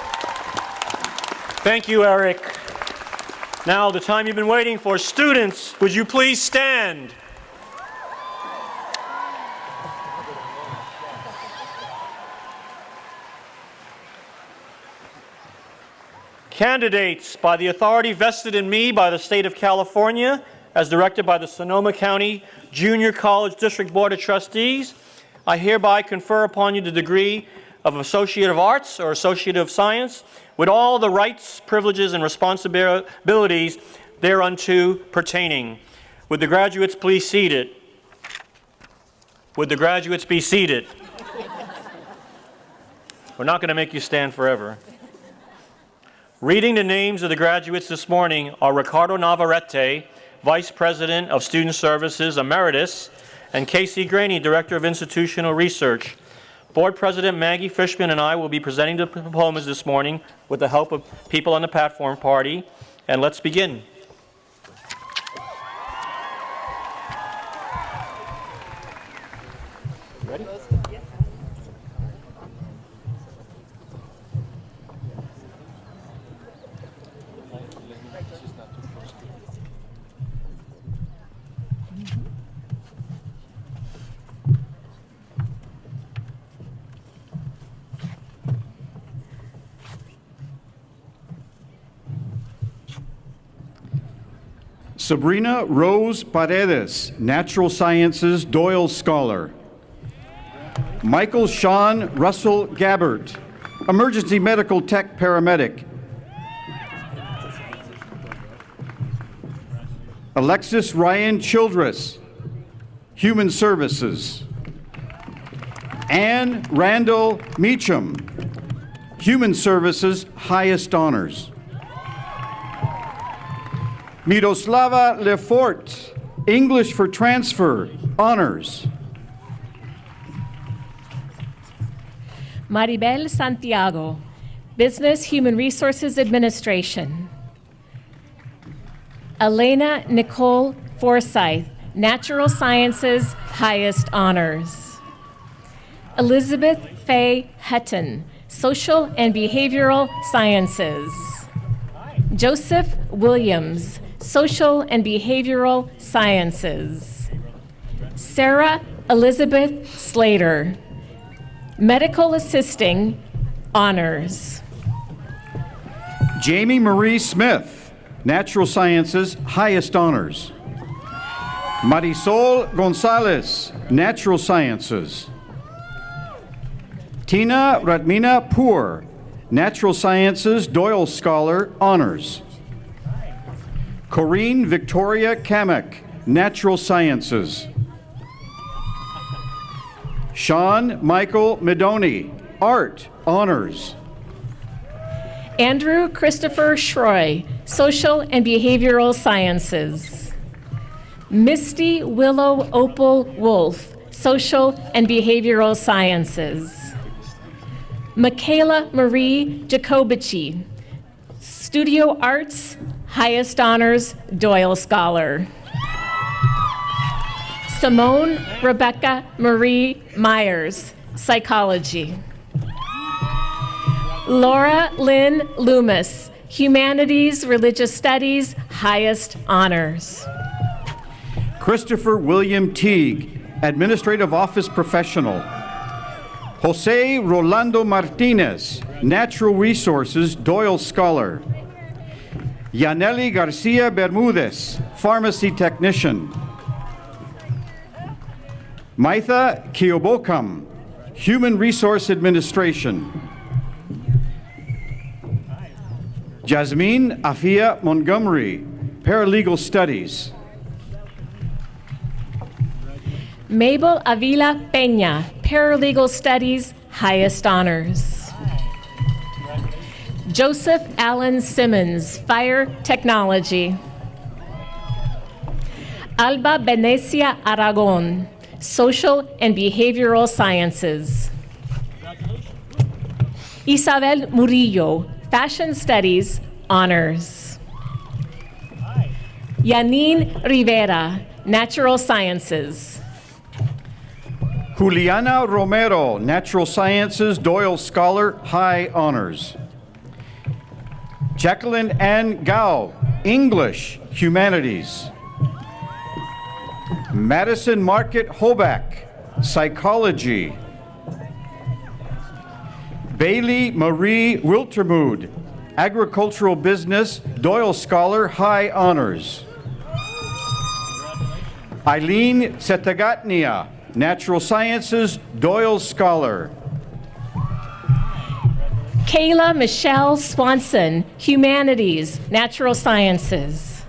Speaker 1: Thank you, Eric. Now, the time you've been waiting for. Students, would you please stand? Candidates, by the authority vested in me by the State of California, as directed by the Sonoma County Junior College District Board of Trustees, I hereby confer upon you the degree of Associate of Arts or Associate of Science with all the rights, privileges, and responsibilities thereunto pertaining. Would the graduates please seated? Would the graduates be seated? We're not going to make you stand forever. Reading the names of the graduates this morning are Ricardo Navarrete, Vice President of Student Services Emeritus, and Casey Graney, Director of Institutional Research. Board President Maggie Fishman and I will be presenting the diplomas this morning with the help of people on the platform party. And let's begin. Ready?
Speaker 7: Sabrina Rose Paredes, Natural Sciences Doyle Scholar. Michael Sean Russell Gabbert, Emergency Medical Tech Paramedic. Alexis Ryan Childress, Human Services. Anne Randall Meacham, Human Services Highest Honors. Miroslava Lefort, English for Transfer, Honors.
Speaker 8: Maribel Santiago, Business Human Resources Administration. Elena Nicole Forsyth, Natural Sciences, Highest Honors. Elizabeth Faye Hutton, Social and Behavioral Sciences. Joseph Williams, Social and Behavioral Sciences. Sarah Elizabeth Slater, Medical Assisting, Honors.
Speaker 7: Jamie Marie Smith, Natural Sciences, Highest Honors. Marisol Gonzalez, Natural Sciences. Tina Radmina Poor, Natural Sciences Doyle Scholar, Honors. Corinne Victoria Kamek, Natural Sciences. Sean Michael Medoni, Art, Honors.
Speaker 8: Andrew Christopher Schroy, Social and Behavioral Sciences. Misty Willow Opal Wolf, Social and Behavioral Sciences. Michaela Marie Jacobici, Studio Arts, highest honors, Doyle Scholar. Simone Rebecca Marie Myers, Psychology. Laura Lynn Loomis, Humanities, Religious Studies, highest honors.
Speaker 7: Christopher William Teague, Administrative Office Professional. Jose Rolando Martinez, Natural Resources, Doyle Scholar. Yaneli Garcia Bermudez, Pharmacy Technician. Maitha Kiobokam, Human Resource Administration. Jasmine Afia Montgomery, Paralegal Studies.
Speaker 8: Mabel Avila Peña, Paralegal Studies, highest honors. Joseph Allen Simmons, Fire Technology. Alba Venecia Aragon, Social and Behavioral Sciences. Isabel Murillo, Fashion Studies, honors. Yanine Rivera, Natural Sciences.
Speaker 7: Juliana Romero, Natural Sciences, Doyle Scholar, high honors. Jacqueline Ann Gao, English, Humanities. Madison Market Hoback, Psychology. Bailey Marie Wiltermood, Agricultural Business, Doyle Scholar, high honors. Eileen Setagatnia, Natural Sciences, Doyle Scholar.
Speaker 8: Kayla Michelle Swanson, Humanities, Natural Sciences.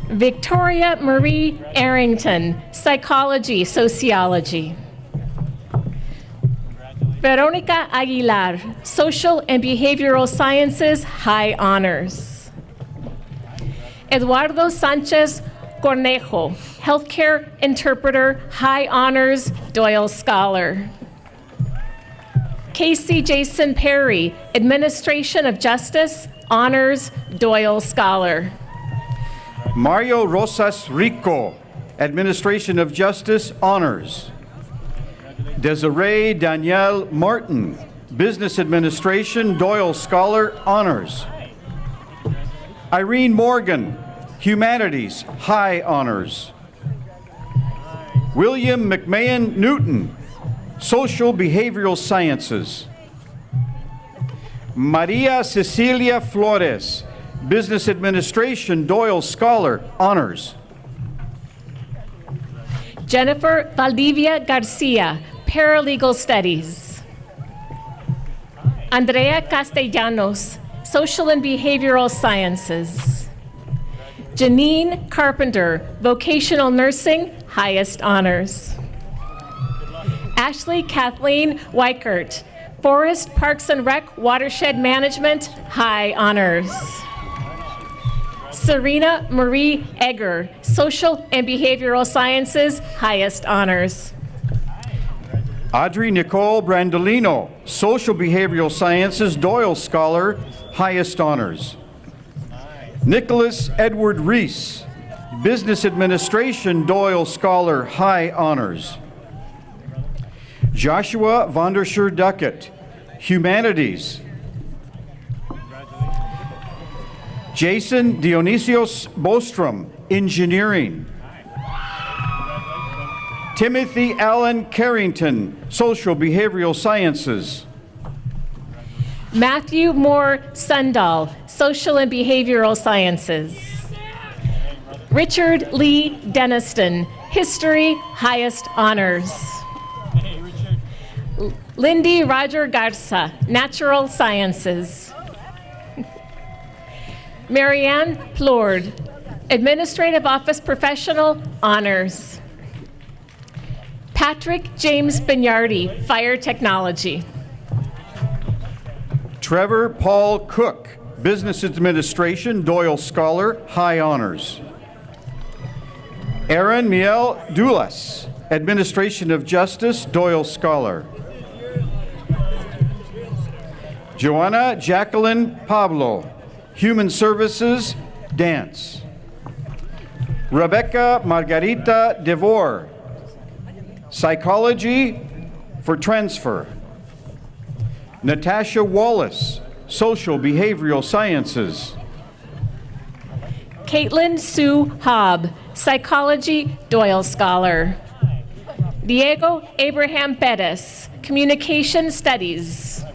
Speaker 8: Victoria Marie Arrington, Psychology, Sociology. Veronica Aguilar, Social and Behavioral Sciences, high honors. Eduardo Sanchez Cornejo, Healthcare Interpreter, high honors, Doyle Scholar. Casey Jason Perry, Administration of Justice, honors, Doyle Scholar.
Speaker 7: Mario Rosas Rico, Administration of Justice, honors. Desiree Danielle Martin, Business Administration, Doyle Scholar, honors. Irene Morgan, Humanities, high honors. William McMahon Newton, Social Behavioral Sciences. Maria Cecilia Flores, Business Administration, Doyle Scholar, honors.
Speaker 8: Jennifer Valdivia Garcia, Paralegal Studies. Andrea Castellanos, Social and Behavioral Sciences. Janine Carpenter, Vocational Nursing, highest honors. Ashley Kathleen Weichert, Forest Parks and Rec Watershed Management, high honors. Serena Marie Egger, Social and Behavioral Sciences, highest honors.
Speaker 7: Audrey Nicole Brandolino, Social Behavioral Sciences, Doyle Scholar, highest honors. Nicholas Edward Reese, Business Administration, Doyle Scholar, high honors. Joshua Vonderscher Duckett, Humanities. Jason Dionysios Bostrom, Engineering. Timothy Allen Carrington, Social Behavioral Sciences.
Speaker 8: Matthew Moore Sundal, Social and Behavioral Sciences. Richard Lee Deniston, History, highest honors. Lindy Roger Garza, Natural Sciences. Marianne Plourde, Administrative Office Professional, Honors. Patrick James Bignardi, Fire Technology.
Speaker 7: Trevor Paul Cook, Business Administration, Doyle Scholar, High Honors. Aaron Miel Dulas, Administration of Justice, Doyle Scholar. Joanna Jacqueline Pablo, Human Services, Dance. Rebecca Margarita Devore, Psychology for Transfer. Natasha Wallace, Social Behavioral Sciences.
Speaker 8: Caitlin Sue Hobb, Psychology, Doyle Scholar. Diego Abraham Perez, Communication Studies.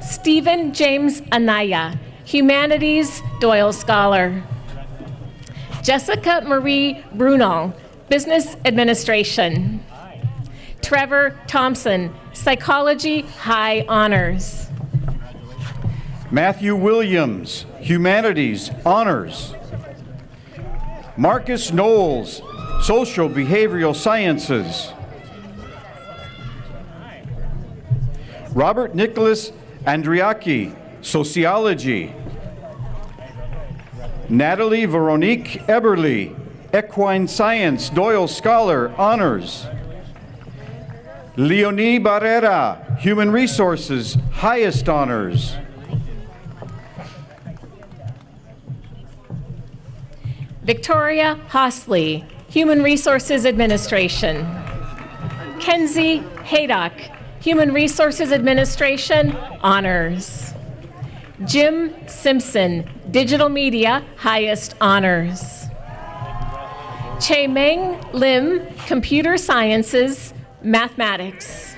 Speaker 8: Stephen James Anaya, Humanities, Doyle Scholar. Jessica Marie Bruno, Business Administration. Trevor Thompson, Psychology, High Honors.
Speaker 7: Matthew Williams, Humanities, Honors. Marcus Knowles, Social Behavioral Sciences. Robert Nicholas Andriaki, Sociology. Natalie Veronique Eberly, Equine Science, Doyle Scholar, Honors. Leonie Barrera, Human Resources, highest honors.
Speaker 8: Victoria Hosley, Human Resources Administration. Kenzie Haydock, Human Resources Administration, Honors. Jim Simpson, Digital Media, highest honors. Che Meng Lim, Computer Sciences, Mathematics.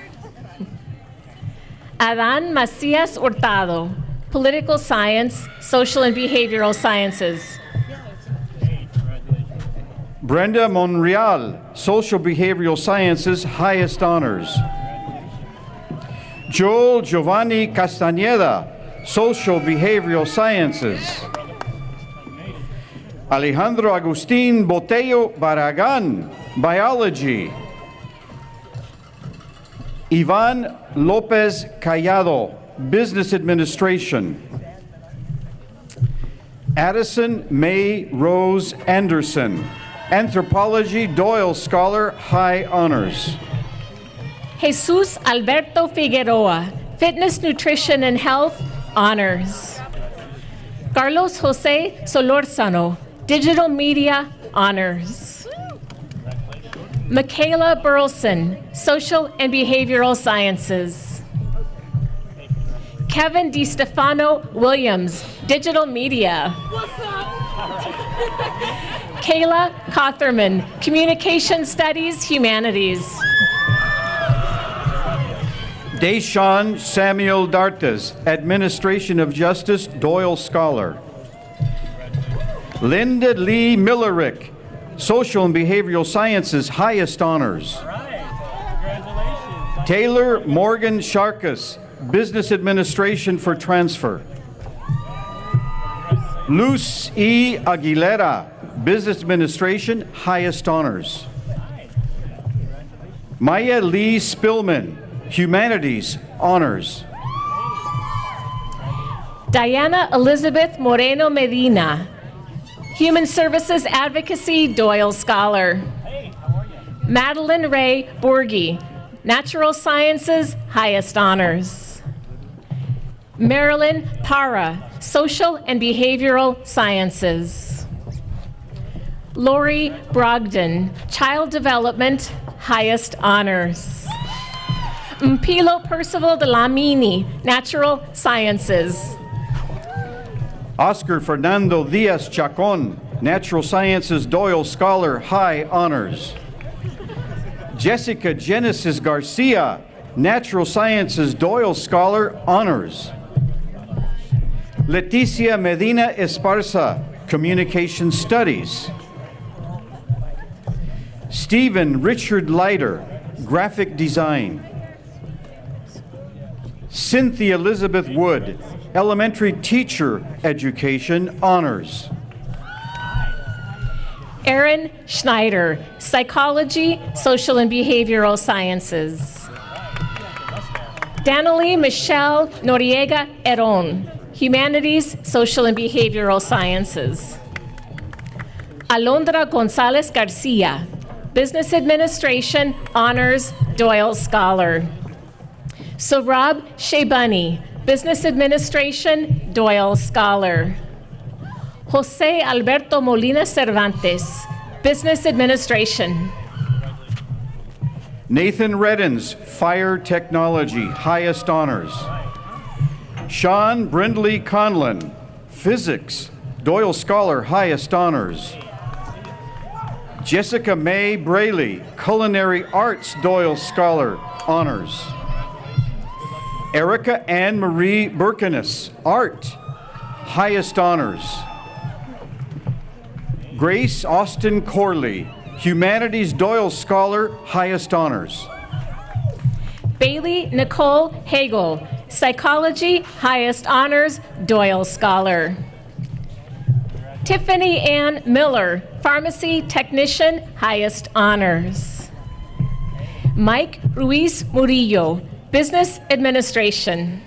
Speaker 8: Adan Macias Hurtado, Political Science, Social and Behavioral Sciences.
Speaker 7: Brenda Monreal, Social Behavioral Sciences, highest honors. Joel Giovanni Castañeda, Social Behavioral Sciences. Alejandro Agustín Botello Barragan, Biology. Ivan Lopez Callado, Business Administration. Addison May Rose Anderson, Anthropology, Doyle Scholar, high honors.
Speaker 8: Jesus Alberto Figueroa, Fitness, Nutrition, and Health, honors. Carlos Jose Solórzano, Digital Media, honors. Michaela Burleson, Social and Behavioral Sciences. Kevin DiStefano Williams, Digital Media. Kayla Cotherman, Communication Studies, Humanities.
Speaker 7: Deshaun Samuel Dartes, Administration of Justice, Doyle Scholar. Linda Lee Millerick, Social and Behavioral Sciences, highest honors. Taylor Morgan Sharkus, Business Administration for Transfer. Luz E. Aguilera, Business Administration, highest honors. Maya Lee Spillman, Humanities, honors.
Speaker 8: Diana Elizabeth Moreno Medina, Human Services Advocacy, Doyle Scholar. Madeline Ray Borghi, Natural Sciences, highest honors. Marilyn Para, Social and Behavioral Sciences. Lori Brogdon, Child Development, highest honors. Mpilo Percival Dlamini, Natural Sciences.
Speaker 7: Oscar Fernando Diaz Chacon, Natural Sciences, Doyle Scholar, high honors. Jessica Genesis Garcia, Natural Sciences, Doyle Scholar, honors. Leticia Medina Esparza, Communication Studies. Stephen Richard Leiter, Graphic Design. Cynthia Elizabeth Wood, Elementary Teacher Education Honors.
Speaker 8: Erin Schneider, Psychology, Social and Behavioral Sciences. Danielle Michelle Noriega Heron, Humanities, Social and Behavioral Sciences. Alondra Gonzalez Garcia, Business Administration, Honors, Doyle Scholar. Sohrab Sheibani, Business Administration, Doyle Scholar. Jose Alberto Molina Cervantes, Business Administration.
Speaker 7: Nathan Reddens, Fire Technology, highest honors. Sean Brindley Conlon, Physics, Doyle Scholar, highest honors. Jessica May Braley, Culinary Arts, Doyle Scholar, honors. Erica Ann Marie Burkenis, Art, highest honors. Grace Austin Corley, Humanities Doyle Scholar, highest honors.
Speaker 8: Bailey Nicole Hagel, Psychology, highest honors, Doyle Scholar. Tiffany Ann Miller, Pharmacy Technician, highest honors. Mike Ruiz Murillo, Business Administration.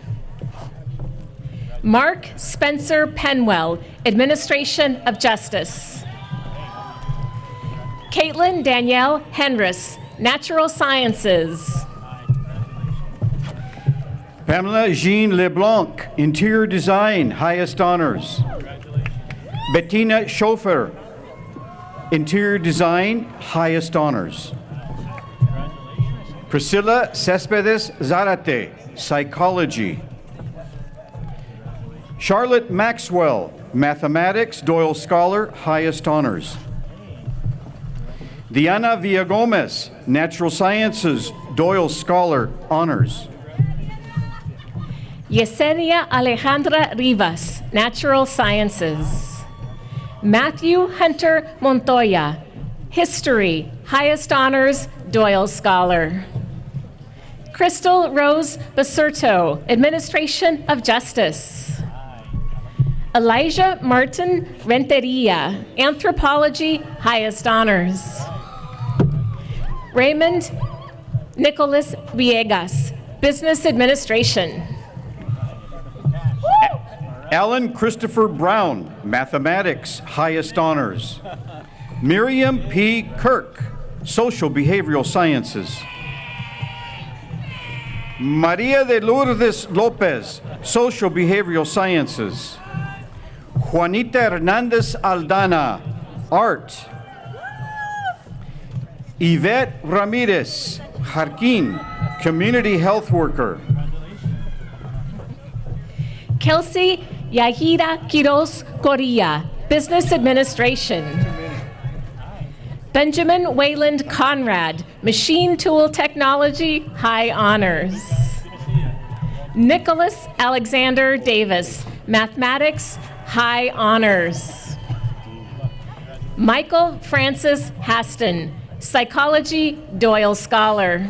Speaker 8: Mark Spencer Penwell, Administration of Justice. Caitlin Danielle Henris, Natural Sciences.
Speaker 7: Pamela Jean LeBlanc, Interior Design, highest honors. Bettina Schofer, Interior Design, highest honors. Priscilla Cespedes Zarate, Psychology. Charlotte Maxwell, Mathematics, Doyle Scholar, highest honors. Diana Villagomez, Natural Sciences, Doyle Scholar, honors.
Speaker 8: Yesenia Alejandra Rivas, Natural Sciences. Matthew Hunter Montoya, History, highest honors, Doyle Scholar. Crystal Rose Basurto, Administration of Justice. Elijah Martin Renteria, Anthropology, highest honors. Raymond Nicholas Villegas, Business Administration.
Speaker 7: Alan Christopher Brown, Mathematics, highest honors. Miriam P. Kirk, Social Behavioral Sciences. Maria de Lourdes Lopez, Social Behavioral Sciences. Juanita Hernandez Aldana, Art. Yvette Ramirez Jarquin, Community Health Worker.
Speaker 8: Kelsey Yahira Quiroz Correa, Business Administration. Benjamin Wayland Conrad, Machine Tool Technology, high honors. Nicholas Alexander Davis, Mathematics, high honors. Michael Francis Haston, Psychology, Doyle Scholar.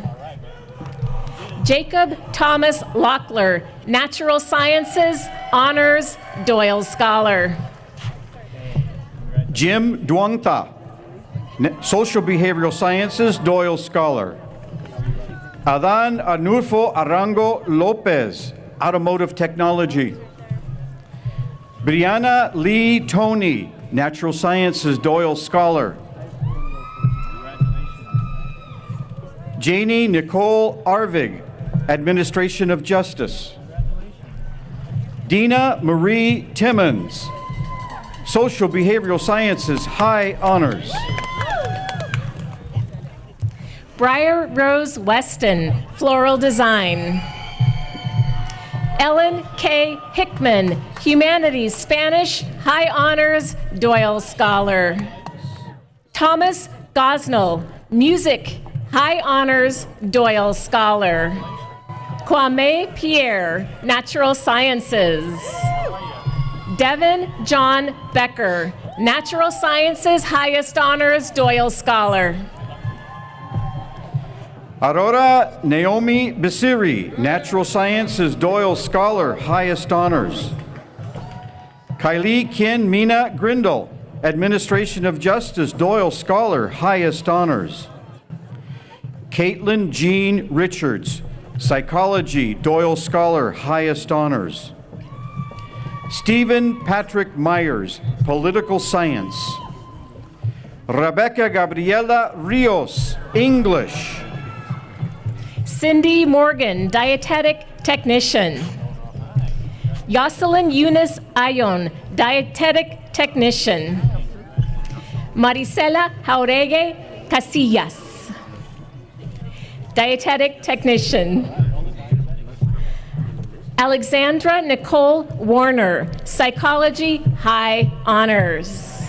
Speaker 8: Jacob Thomas Lockler, Natural Sciences, Honors, Doyle Scholar.
Speaker 7: Jim Duangta, Social Behavioral Sciences, Doyle Scholar. Adan Anulfo Arango Lopez, Automotive Technology. Brianna Lee Tony, Natural Sciences, Doyle Scholar. Janie Nicole Arvig, Administration of Justice. Dina Marie Timmons, Social Behavioral Sciences, high honors.
Speaker 8: Briar Rose Weston, Floral Design. Ellen K. Hickman, Humanities, Spanish, high honors, Doyle Scholar. Thomas Gosnell, Music, high honors, Doyle Scholar. Kwame Pierre, Natural Sciences. Devin John Becker, Natural Sciences, highest honors, Doyle Scholar.
Speaker 7: Aurora Naomi Basiri, Natural Sciences Doyle Scholar, highest honors. Kylie Kin Mina Grindle, Administration of Justice Doyle Scholar, highest honors. Caitlin Jean Richards, Psychology Doyle Scholar, highest honors. Stephen Patrick Myers, Political Science. Rebecca Gabriela Rios, English.
Speaker 8: Cindy Morgan, Dietetic Technician. Yoselin Eunice Ayon, Dietetic Technician. Marisela Jauregue Casillas, Dietetic Technician. Alexandra Nicole Warner, Psychology, high honors.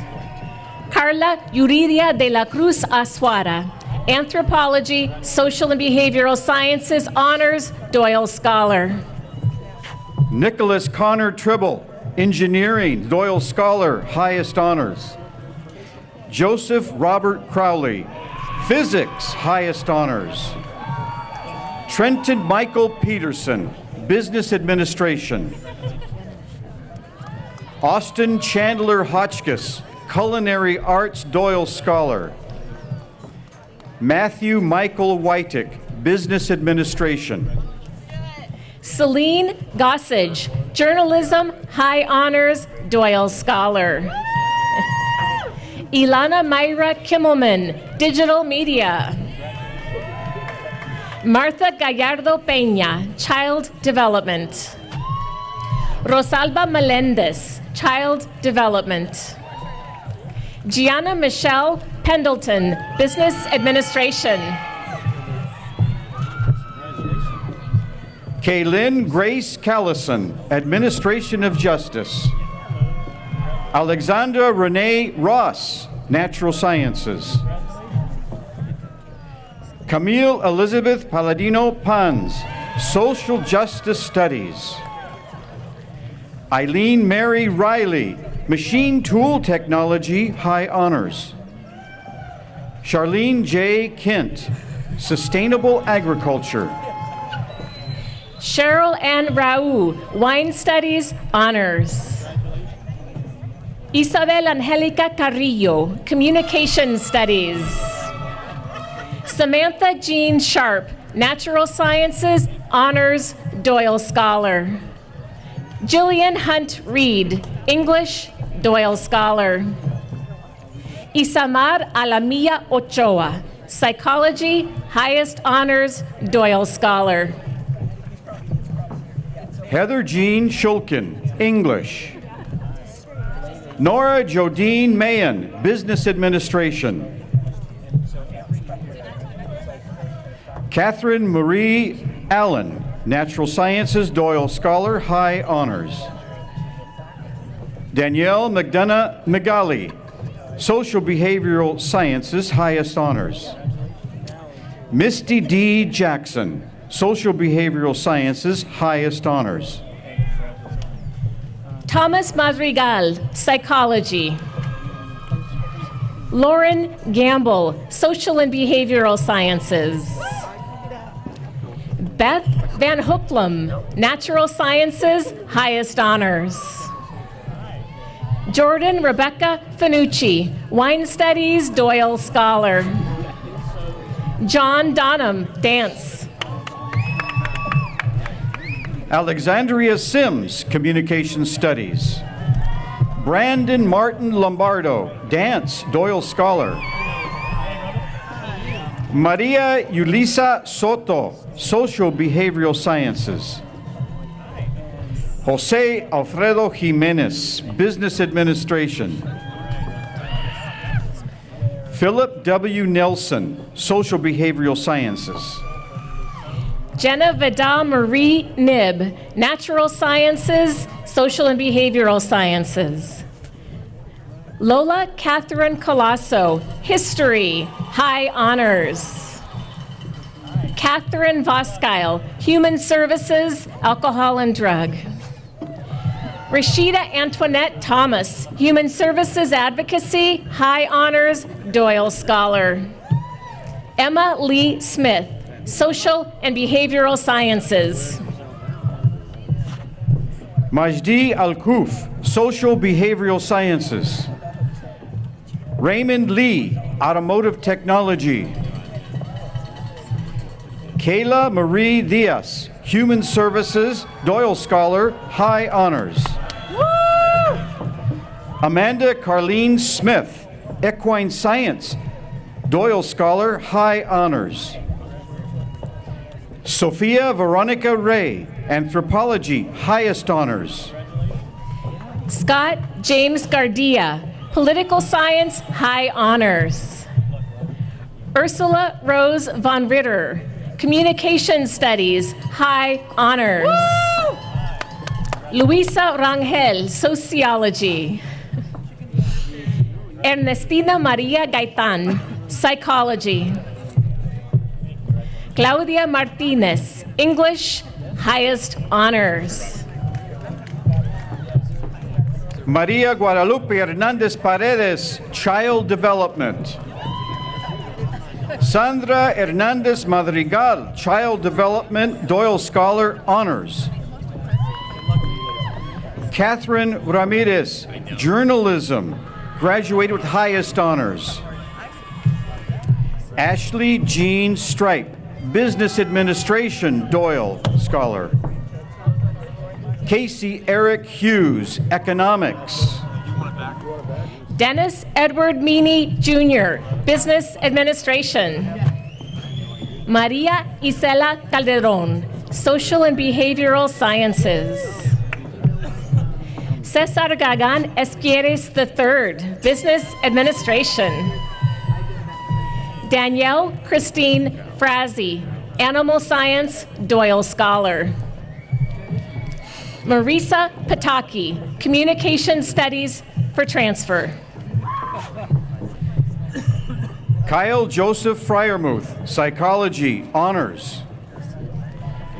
Speaker 8: Carla Yuridia de la Cruz Asuara, Anthropology, Social and Behavioral Sciences, honors, Doyle Scholar.
Speaker 7: Nicholas Connor Tribble, Engineering, Doyle Scholar, highest honors. Joseph Robert Crowley, Physics, highest honors. Trenton Michael Peterson, Business Administration. Austin Chandler Hotchkiss, Culinary Arts, Doyle Scholar. Matthew Michael Whitick, Business Administration.
Speaker 8: Celine Gossage, Journalism, high honors, Doyle Scholar. Ilana Myra Kimmelman, Digital Media. Martha Gallardo Peña, Child Development. Rosalba Melendez, Child Development. Gianna Michelle Pendleton, Business Administration.
Speaker 7: Kaylin Grace Callison, Administration of Justice. Alexandra Renee Ross, Natural Sciences. Camille Elizabeth Palladino Pans, Social Justice Studies. Eileen Mary Riley, Machine Tool Technology, high honors. Charlene J. Kent, Sustainable Agriculture.
Speaker 8: Cheryl Ann Raul, Wine Studies, honors. Isabel Angelica Carrillo, Communication Studies. Samantha Jean Sharp, Natural Sciences, honors, Doyle Scholar. Jillian Hunt Reed, English, Doyle Scholar. Isamar Alamilla Ochoa, Psychology, highest honors, Doyle Scholar.
Speaker 7: Heather Jean Shulkin, English. Nora Jodine Mahan, Business Administration. Catherine Marie Allen, Natural Sciences, Doyle Scholar, high honors. Danielle McDonough Magali, Social Behavioral Sciences, highest honors. Misty D. Jackson, Social Behavioral Sciences, highest honors.
Speaker 8: Thomas Madrigal, Psychology. Lauren Gamble, Social and Behavioral Sciences. Beth Van Hoeklem, Natural Sciences, highest honors. Jordan Rebecca Fanucci, Wine Studies, Doyle Scholar. John Donham, Dance.
Speaker 7: Alexandria Sims, Communication Studies. Brandon Martin Lombardo, Dance, Doyle Scholar. Maria Yulisa Soto, Social Behavioral Sciences. Jose Alfredo Jimenez, Business Administration. Philip W. Nelson, Social Behavioral Sciences.
Speaker 8: Jenna Vidal Marie Nib, Natural Sciences, Social and Behavioral Sciences. Lola Catherine Colasso, History, high honors. Catherine Voskile, Human Services, Alcohol and Drug. Rashida Antoinette Thomas, Human Services Advocacy, high honors, Doyle Scholar. Emma Lee Smith, Social and Behavioral Sciences.
Speaker 7: Majdi Al-Kuf, Social Behavioral Sciences. Raymond Lee, Automotive Technology. Kayla Marie Diaz, Human Services, Doyle Scholar, High Honors. Amanda Carleen Smith, Equine Science, Doyle Scholar, High Honors. Sophia Veronica Ray, Anthropology, Highest Honors.
Speaker 8: Scott James Gardia, Political Science, High Honors. Ursula Rose von Ritter, Communication Studies, High Honors. Luisa Rangel, Sociology. Ernestina Maria Gaitan, Psychology. Claudia Martinez, English, Highest Honors.
Speaker 7: Maria Guadalupe Hernandez Paredes, Child Development. Sandra Hernandez Madrigal, Child Development, Doyle Scholar, Honors. Catherine Ramirez, Journalism, graduated with highest honors. Ashley Jean Stripe, Business Administration, Doyle Scholar. Casey Eric Hughes, Economics.
Speaker 8: Dennis Edward Meany Jr., Business Administration. Maria Isela Calderon, Social and Behavioral Sciences. Cesar Gagan Esquieres III, Business Administration. Danielle Christine Frazzi, Animal Science, Doyle Scholar. Marisa Pataki, Communication Studies for Transfer.
Speaker 7: Kyle Joseph Fryermuth, Psychology, Honors.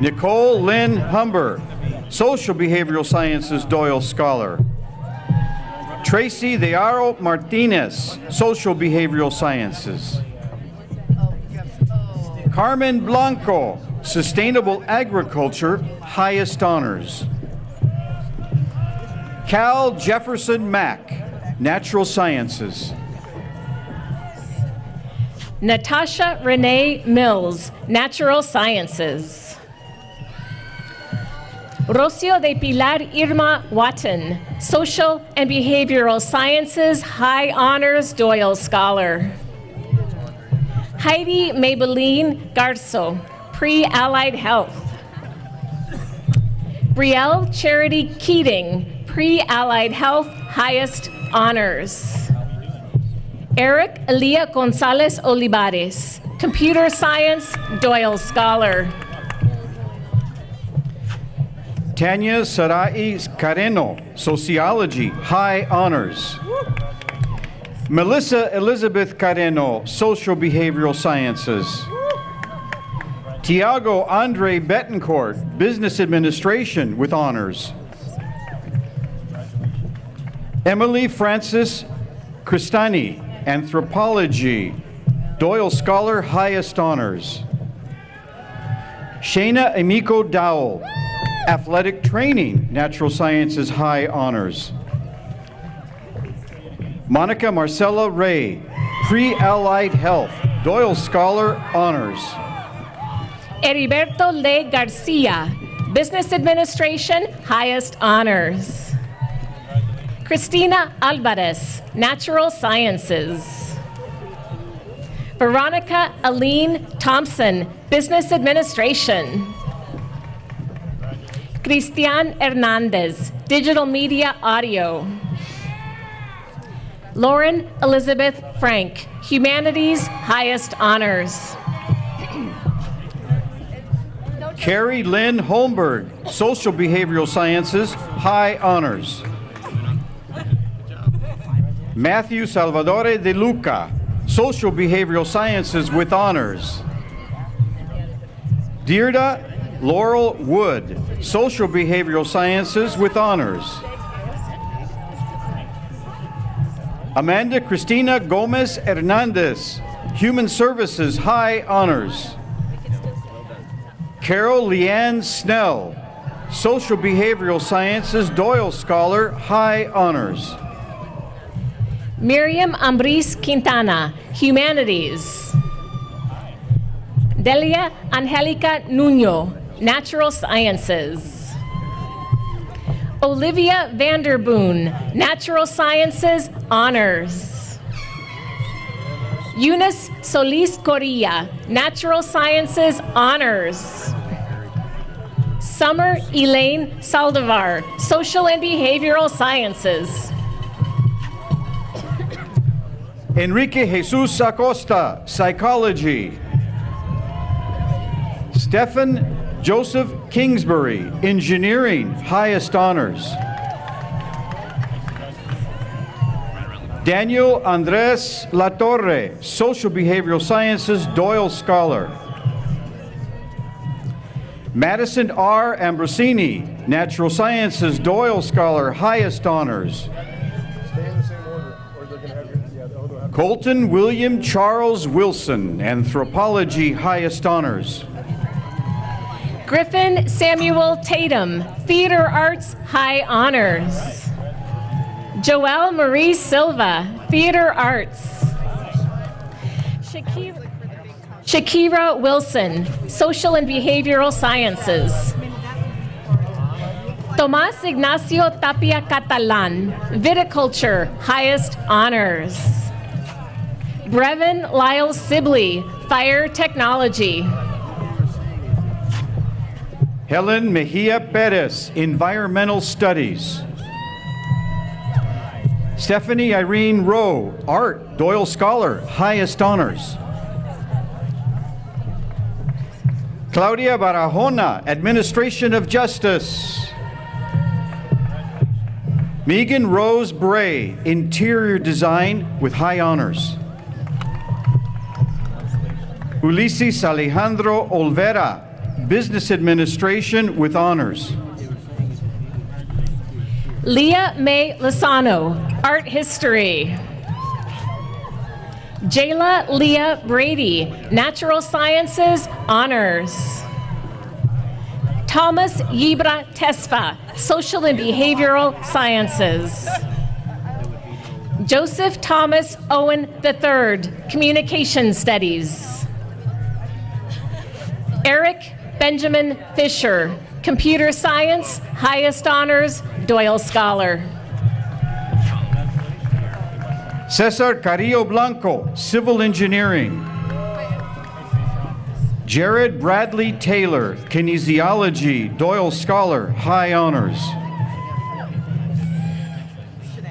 Speaker 7: Nicole Lynn Humber, Social Behavioral Sciences, Doyle Scholar. Tracy Dearo Martinez, Social Behavioral Sciences. Carmen Blanco, Sustainable Agriculture, Highest Honors. Cal Jefferson Mack, Natural Sciences.
Speaker 8: Natasha Renee Mills, Natural Sciences. Rocio de Pilar Irma Watton, Social and Behavioral Sciences, High Honors, Doyle Scholar. Heidi Maybelline Garso, Pre-Allied Health. Brielle Charity Keating, Pre-Allied Health, Highest Honors. Eric Elia Gonzalez Olivares, Computer Science, Doyle Scholar.
Speaker 7: Tanya Sarai Careno, Sociology, High Honors. Melissa Elizabeth Careno, Social Behavioral Sciences. Tiago Andre Betancourt, Business Administration with Honors. Emily Francis Cristani, Anthropology, Doyle Scholar, Highest Honors. Shayna Emiko Dowell, Athletic Training, Natural Sciences, High Honors. Monica Marcella Ray, Pre-Allied Health, Doyle Scholar, Honors.
Speaker 8: Heriberto Le Garcia, Business Administration, Highest Honors. Christina Alvarez, Natural Sciences. Veronica Aline Thompson, Business Administration. Cristian Hernandez, Digital Media Audio. Lauren Elizabeth Frank, Humanities, Highest Honors.
Speaker 7: Carrie Lynn Holmberg, Social Behavioral Sciences, High Honors. Matthew Salvatore De Luca, Social Behavioral Sciences with Honors. Deirdre Laurel Wood, Social Behavioral Sciences with Honors. Amanda Cristina Gomez Hernandez, Human Services, High Honors. Carol Leanne Snell, Social Behavioral Sciences Doyle Scholar, high honors.
Speaker 8: Miriam Ambris Quintana, Humanities. Delia Angelica Nuno, Natural Sciences. Olivia Vanderboon, Natural Sciences, Honors. Eunice Solis Corilla, Natural Sciences, Honors. Summer Elaine Saldivar, Social and Behavioral Sciences.
Speaker 7: Enrique Jesus Acosta, Psychology. Stephen Joseph Kingsbury, Engineering, highest honors. Daniel Andres Latorre, Social Behavioral Sciences, Doyle Scholar. Madison R. Ambrosini, Natural Sciences, Doyle Scholar, highest honors. Colton William Charles Wilson, Anthropology, highest honors.
Speaker 8: Griffin Samuel Tatum, Theater Arts, high honors. Joelle Marie Silva, Theater Arts. Shakira Wilson, Social and Behavioral Sciences. Tomas Ignacio Tapia Catalan, Viticulture, highest honors. Brevin Lyle Sibley, Fire Technology.
Speaker 7: Helen Mejia Perez, Environmental Studies. Stephanie Irene Rowe, Art, Doyle Scholar, highest honors. Claudia Barahona, Administration of Justice. Megan Rose Bray, Interior Design with high honors. Ulises Alejandro Olvera, Business Administration with honors.
Speaker 8: Leah May Lasano, Art History. Jayla Leah Brady, Natural Sciences, Honors. Thomas Yibra Tesfa, Social and Behavioral Sciences. Joseph Thomas Owen III, Communication Studies. Eric Benjamin Fisher, Computer Science, highest honors, Doyle Scholar.
Speaker 7: Cesar Carrillo Blanco, Civil Engineering. Jared Bradley Taylor, Kinesiology, Doyle Scholar, high honors.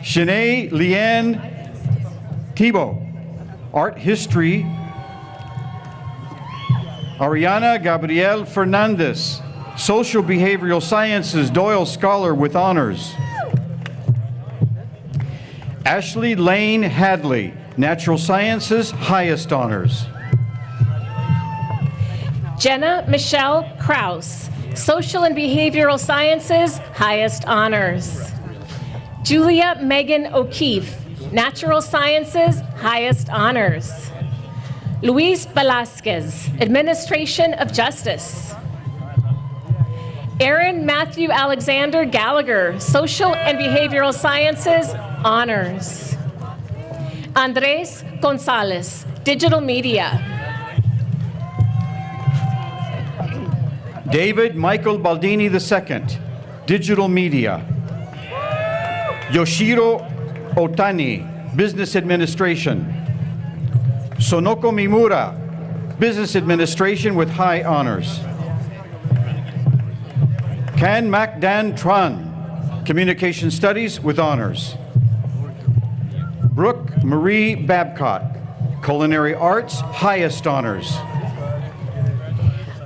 Speaker 7: Shanae Leanne Thibault, Art History. Ariana Gabrielle Fernandez, Social Behavioral Sciences, Doyle Scholar with honors. Ashley Lane Hadley, Natural Sciences, highest honors.
Speaker 8: Jenna Michelle Kraus, Social and Behavioral Sciences, highest honors. Julia Megan O'Keefe, Natural Sciences, highest honors. Luis Velasquez, Administration of Justice. Aaron Matthew Alexander Gallagher, Social and Behavioral Sciences, honors. Andres Gonzalez, Digital Media.
Speaker 7: David Michael Baldini II, Digital Media. Yoshiro Otani, Business Administration. Sonoko Mimura, Business Administration with high honors. Kan Macdan Tran, Communication Studies with honors. Brooke Marie Babcock, Culinary Arts, highest honors.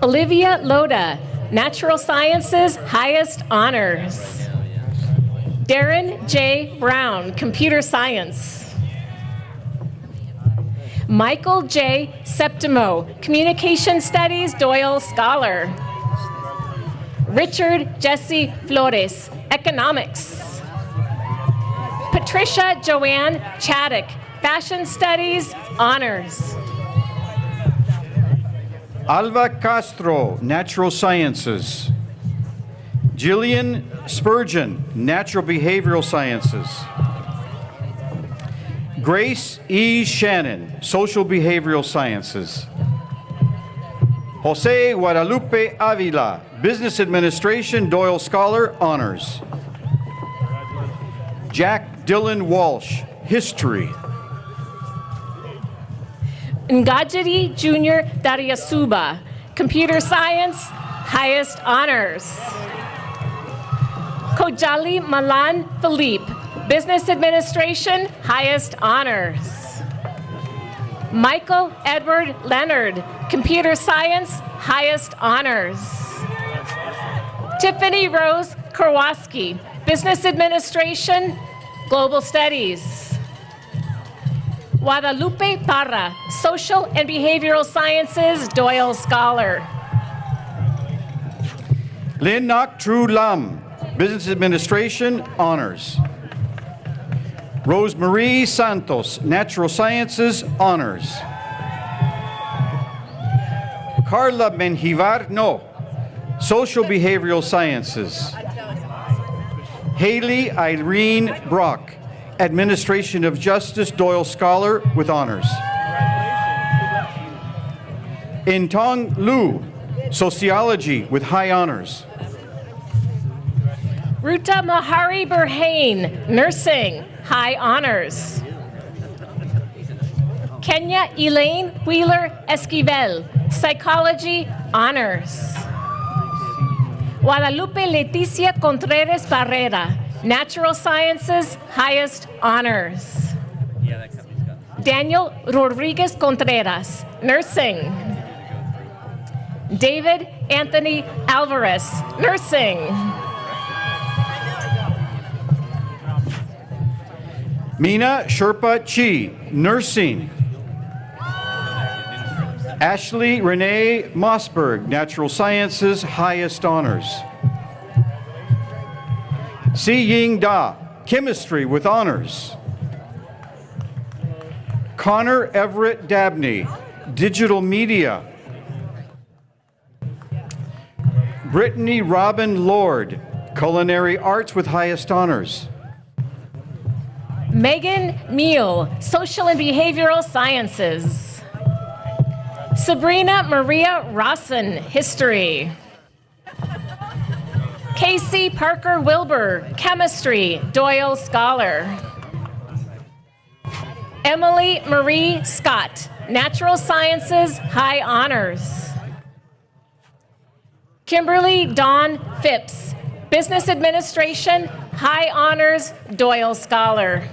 Speaker 8: Olivia Loda, Natural Sciences, highest honors. Darren J. Brown, Computer Science. Michael J. Septimo, Communication Studies, Doyle Scholar. Richard Jesse Flores, Economics. Patricia Joanne Chaddock, Fashion Studies, Honors.
Speaker 7: Alva Castro, Natural Sciences. Jillian Spurgeon, Natural Behavioral Sciences. Grace E. Shannon, Social Behavioral Sciences. Jose Guadalupe Avila, Business Administration, Doyle Scholar, Honors. Jack Dylan Walsh, History.
Speaker 8: Ngajiri Jr. Daryasuba, Computer Science, highest honors. Kojali Malan Philippe, Business Administration, highest honors. Michael Edward Leonard, Computer Science, highest honors. Tiffany Rose Kurwaski, Business Administration, Global Studies. Guadalupe Parra, Social and Behavioral Sciences, Doyle Scholar.
Speaker 7: Lin Nak Tru Lam, Business Administration, Honors. Rosemarie Santos, Natural Sciences, Honors. Carla Menjivar No, Social Behavioral Sciences. Haley Irene Brock, Administration of Justice, Doyle Scholar with honors. Intong Lu, Sociology with high honors.
Speaker 8: Ruta Mahari Burhain, Nursing, high honors. Kenya Elaine Wheeler Esquivel, Psychology, honors. Guadalupe Leticia Contreras Barrera, Natural Sciences, highest honors. Daniel Rodriguez Contreras, Nursing. David Anthony Alvarez, Nursing.
Speaker 7: Mina Sherpa Chi, Nursing. Ashley Renee Mossberg, Natural Sciences, highest honors. Si Ying Da, Chemistry with honors. Connor Everett Dabney, Digital Media. Brittany Robin Lord, Culinary Arts with highest honors.
Speaker 8: Megan Meal, Social and Behavioral Sciences. Sabrina Maria Rawson, History. Casey Parker Wilbur, Chemistry, Doyle Scholar. Emily Marie Scott, Natural Sciences, high honors. Kimberly Dawn Phipps, Business Administration, high honors, Doyle Scholar.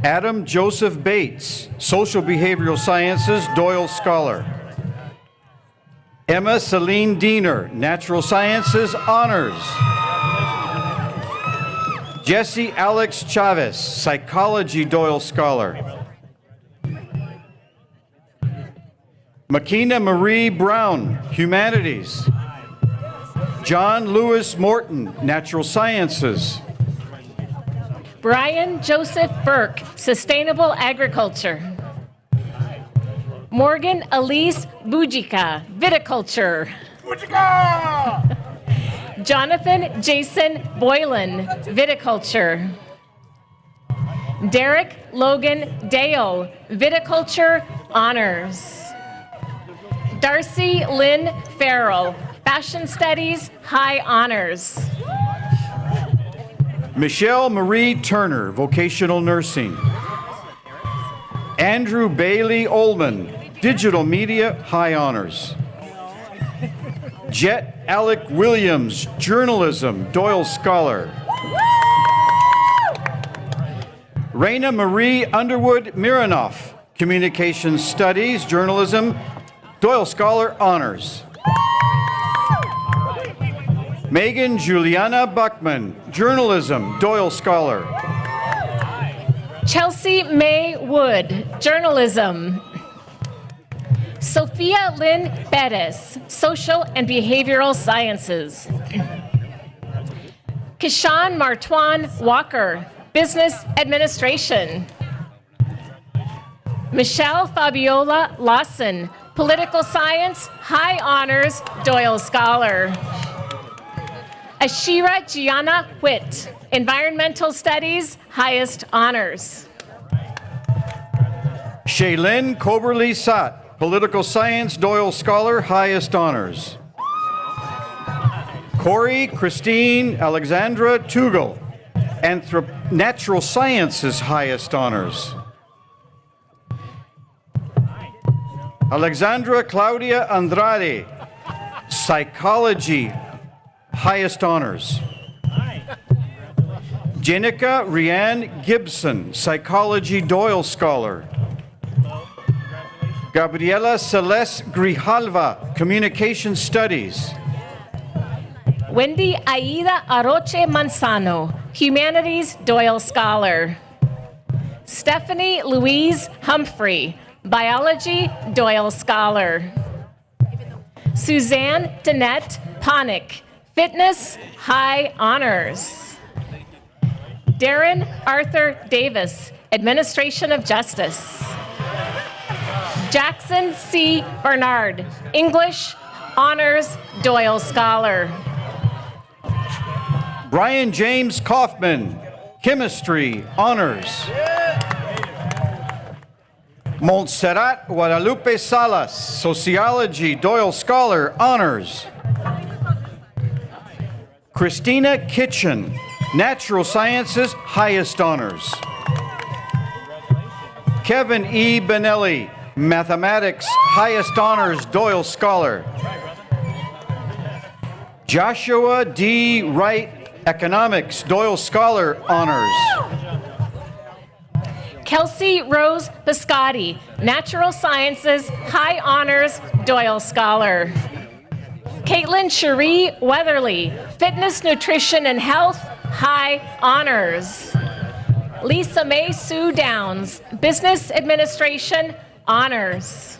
Speaker 7: Adam Joseph Bates, Social Behavioral Sciences, Doyle Scholar. Emma Celine Diener, Natural Sciences, Honors. Jesse Alex Chavez, Psychology, Doyle Scholar. Makina Marie Brown, Humanities. John Lewis Morton, Natural Sciences.
Speaker 8: Brian Joseph Burke, Sustainable Agriculture. Morgan Elise Bujica, Viticulture. Jonathan Jason Boylan, Viticulture. Derek Logan Dale, Viticulture, honors. Darcy Lynn Farrell, Fashion Studies, high honors.
Speaker 7: Michelle Marie Turner, Vocational Nursing. Andrew Bailey Ullman, Digital Media, high honors. Jet Alec Williams, Journalism, Doyle Scholar. Raina Marie Underwood Mironoff, Communications Studies, Journalism, Doyle Scholar, honors. Megan Juliana Buckman, Journalism, Doyle Scholar.
Speaker 8: Chelsea May Wood, Journalism. Sophia Lynn Bettis, Social and Behavioral Sciences. Kishan Martwan Walker, Business Administration. Michelle Fabiola Lawson, Political Science, High Honors, Doyle Scholar. Ashira Gianna Witt, Environmental Studies, Highest Honors.
Speaker 7: Shaylin Coberly Sat, Political Science, Doyle Scholar, highest honors. Corey Christine Alexandra Tugel, Natural Sciences, highest honors. Alexandra Claudia Andrade, Psychology, highest honors. Jenica Rianne Gibson, Psychology, Doyle Scholar. Gabriela Celeste Grijalva, Communication Studies.
Speaker 8: Wendy Aida Aroche Manzano, Humanities, Doyle Scholar. Stephanie Louise Humphrey, Biology, Doyle Scholar. Suzanne Danette Ponick, Fitness, High Honors. Darren Arthur Davis, Administration of Justice. Jackson C. Bernard, English, Honors, Doyle Scholar.
Speaker 7: Brian James Kaufman, Chemistry, Honors. Montserrat Guadalupe Salas, Sociology, Doyle Scholar, Honors. Christina Kitchen, Natural Sciences, highest honors. Kevin E. Benelli, Mathematics, highest honors, Doyle Scholar. Joshua D. Wright, Economics, Doyle Scholar, honors.
Speaker 8: Kelsey Rose Biscotti, Natural Sciences, High Honors, Doyle Scholar. Caitlin Cherie Weatherly, Fitness, Nutrition, and Health, High Honors. Lisa Mae Sue Downs, Business Administration, Honors.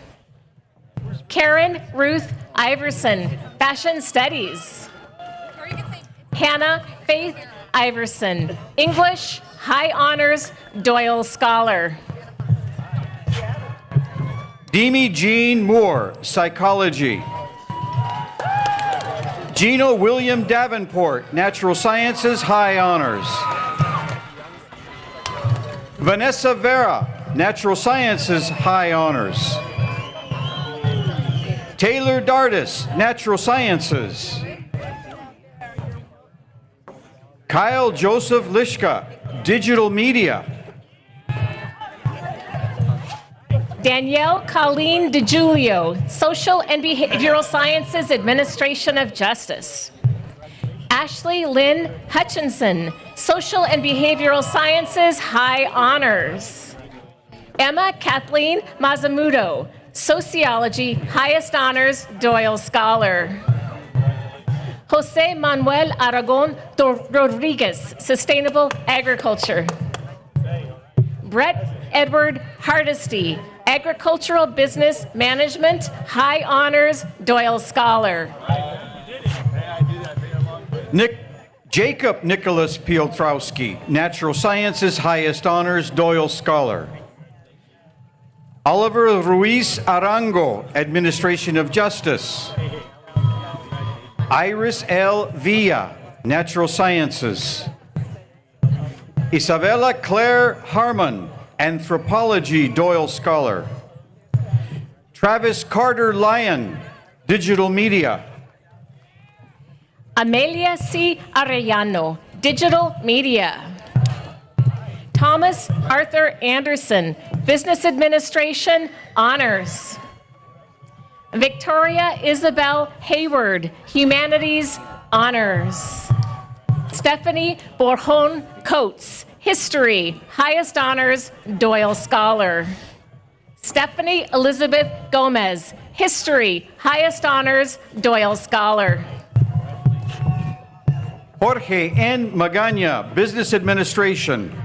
Speaker 8: Karen Ruth Iverson, Fashion Studies. Hannah Faith Iverson, English, High Honors, Doyle Scholar.
Speaker 7: Demi Jean Moore, Psychology. Gino William Davenport, Natural Sciences, high honors. Vanessa Vera, Natural Sciences, high honors. Taylor Dardis, Natural Sciences. Kyle Joseph Lishka, Digital Media.
Speaker 8: Danielle Colleen DiGiulio, Social and Behavioral Sciences, Administration of Justice. Ashley Lynn Hutchinson, Social and Behavioral Sciences, High Honors. Emma Kathleen Mazamudo, Sociology, Highest Honors, Doyle Scholar. Jose Manuel Aragon Rodriguez, Sustainable Agriculture. Brett Edward Hardesty, Agricultural Business Management, High Honors, Doyle Scholar.
Speaker 7: Jacob Nicholas Piotrowski, Natural Sciences, highest honors, Doyle Scholar. Oliver Ruiz Arango, Administration of Justice. Iris L. Villa, Natural Sciences. Isabella Claire Harmon, Anthropology, Doyle Scholar. Travis Carter Lyon, Digital Media.
Speaker 8: Amelia C. Arellano, Digital Media. Thomas Arthur Anderson, Business Administration, Honors. Victoria Isabel Hayward, Humanities, Honors. Stephanie Borjon Coates, History, Highest Honors, Doyle Scholar. Stephanie Elizabeth Gomez, History, Highest Honors, Doyle Scholar.
Speaker 7: Jorge N. Magana, Business Administration.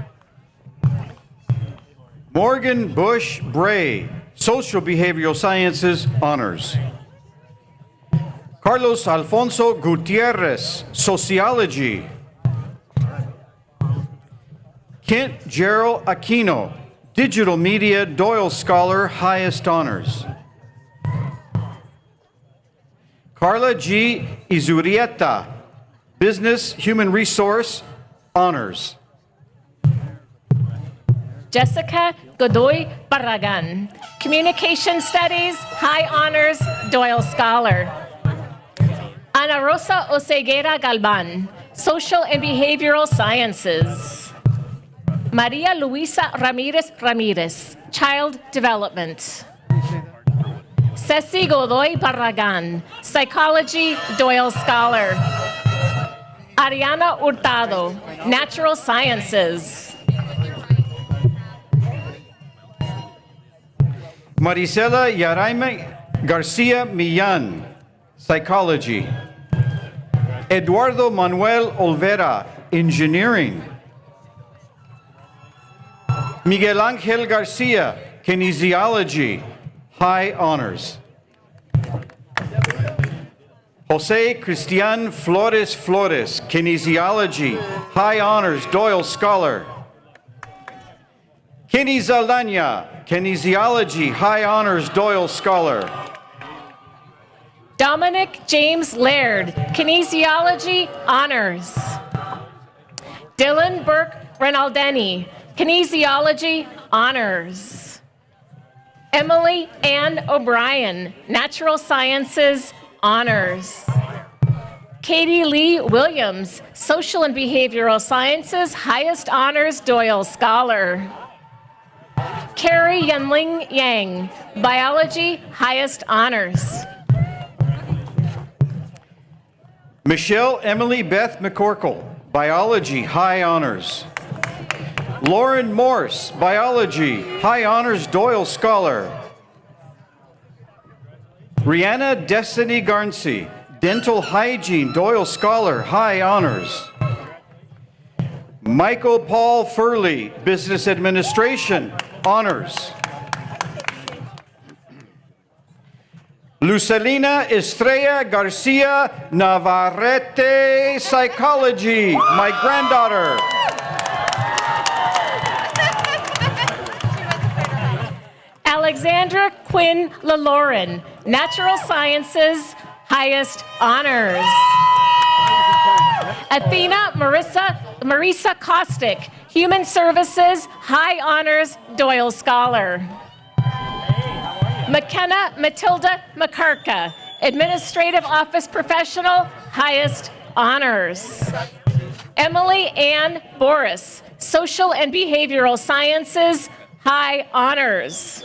Speaker 7: Morgan Bush Bray, Social Behavioral Sciences, Honors. Carlos Alfonso Gutierrez, Sociology. Kent Gerald Aquino, Digital Media Doyle Scholar, highest honors. Carla G. Izurieta, Business Human Resource, honors.
Speaker 8: Jessica Godoy Barragan, Communication Studies, high honors, Doyle Scholar. Ana Rosa Oseguera Galban, Social and Behavioral Sciences. Maria Luisa Ramirez Ramirez, Child Development. Ceci Godoy Barragan, Psychology, Doyle Scholar. Ariana Hurtado, Natural Sciences.
Speaker 7: Marisela Yaraime Garcia Millan, Psychology. Eduardo Manuel Olvera, Engineering. Miguel Angel Garcia, Kinesiology, high honors. Jose Cristian Flores Flores, Kinesiology, high honors, Doyle Scholar. Kenny Zaldana, Kinesiology, high honors, Doyle Scholar.
Speaker 8: Dominic James Laird, Kinesiology, honors. Dylan Burke Renaldeni, Kinesiology, honors. Emily Ann O'Brien, Natural Sciences, honors. Katie Lee Williams, Social and Behavioral Sciences, highest honors, Doyle Scholar. Carrie Yunling Yang, Biology, highest honors.
Speaker 7: Michelle Emily Beth McCorkle, Biology, high honors. Lauren Morse, Biology, high honors, Doyle Scholar. Rihanna Destiny Garnsey, Dental Hygiene, Doyle Scholar, high honors. Michael Paul Furley, Business Administration, honors. Lucelina Estrella Garcia Navarrete, Psychology, my granddaughter.
Speaker 8: Alexandra Quinn LaLauren, Natural Sciences, highest honors. Athena Marisa Kostick, Human Services, high honors, Doyle Scholar. McKenna Matilda McCarka, Administrative Office Professional, highest honors. Emily Ann Boris, Social and Behavioral Sciences, high honors.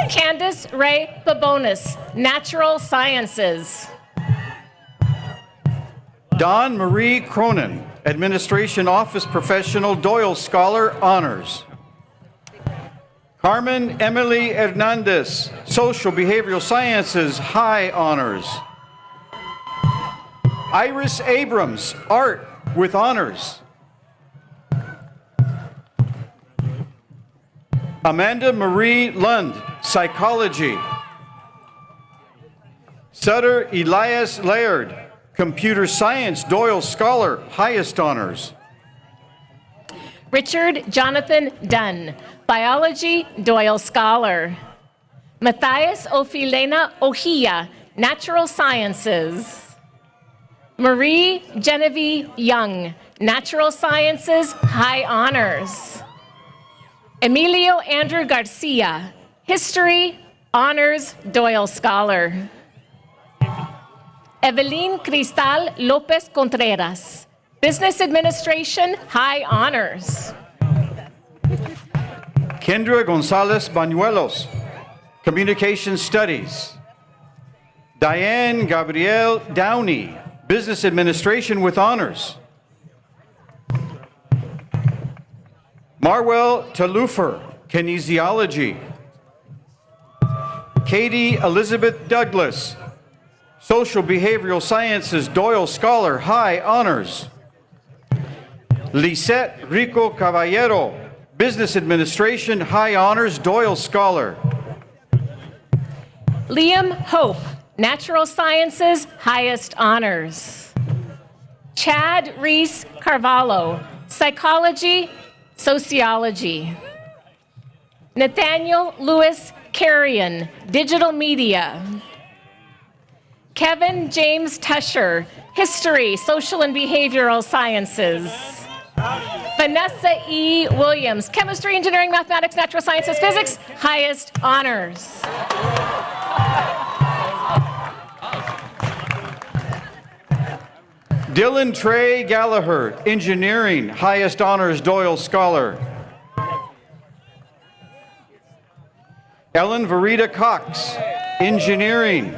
Speaker 8: Candace Ray Babonis, Natural Sciences.
Speaker 7: Dawn Marie Cronin, Administration Office Professional, Doyle Scholar, honors. Carmen Emily Hernandez, Social Behavioral Sciences, high honors. Iris Abrams, Art with honors. Amanda Marie Lund, Psychology. Sutter Elias Laird, Computer Science, Doyle Scholar, highest honors.
Speaker 8: Richard Jonathan Dunn, Biology, Doyle Scholar. Matthias Ofilena Ohia, Natural Sciences. Marie Genevieve Young, Natural Sciences, high honors. Emilio Andrew Garcia, History, honors, Doyle Scholar. Evelyn Cristal Lopez Contreras, Business Administration, high honors.
Speaker 7: Kendra Gonzalez Banuelos, Communication Studies. Diane Gabrielle Downey, Business Administration with honors. Marwell Talufer, Kinesiology. Katie Elizabeth Douglas, Social Behavioral Sciences, Doyle Scholar, high honors. Lisette Rico Caballero, Business Administration, high honors, Doyle Scholar.
Speaker 8: Liam Hope, Natural Sciences, highest honors. Chad Reese Carvalho, Psychology, Sociology. Nathaniel Lewis Carrion, Digital Media. Kevin James Tusher, History, Social and Behavioral Sciences. Vanessa E. Williams, Chemistry, Engineering, Mathematics, Natural Sciences, Physics, highest honors.
Speaker 7: Dylan Trey Gallagher, Engineering, highest honors Doyle Scholar. Ellen Verita Cox, Engineering,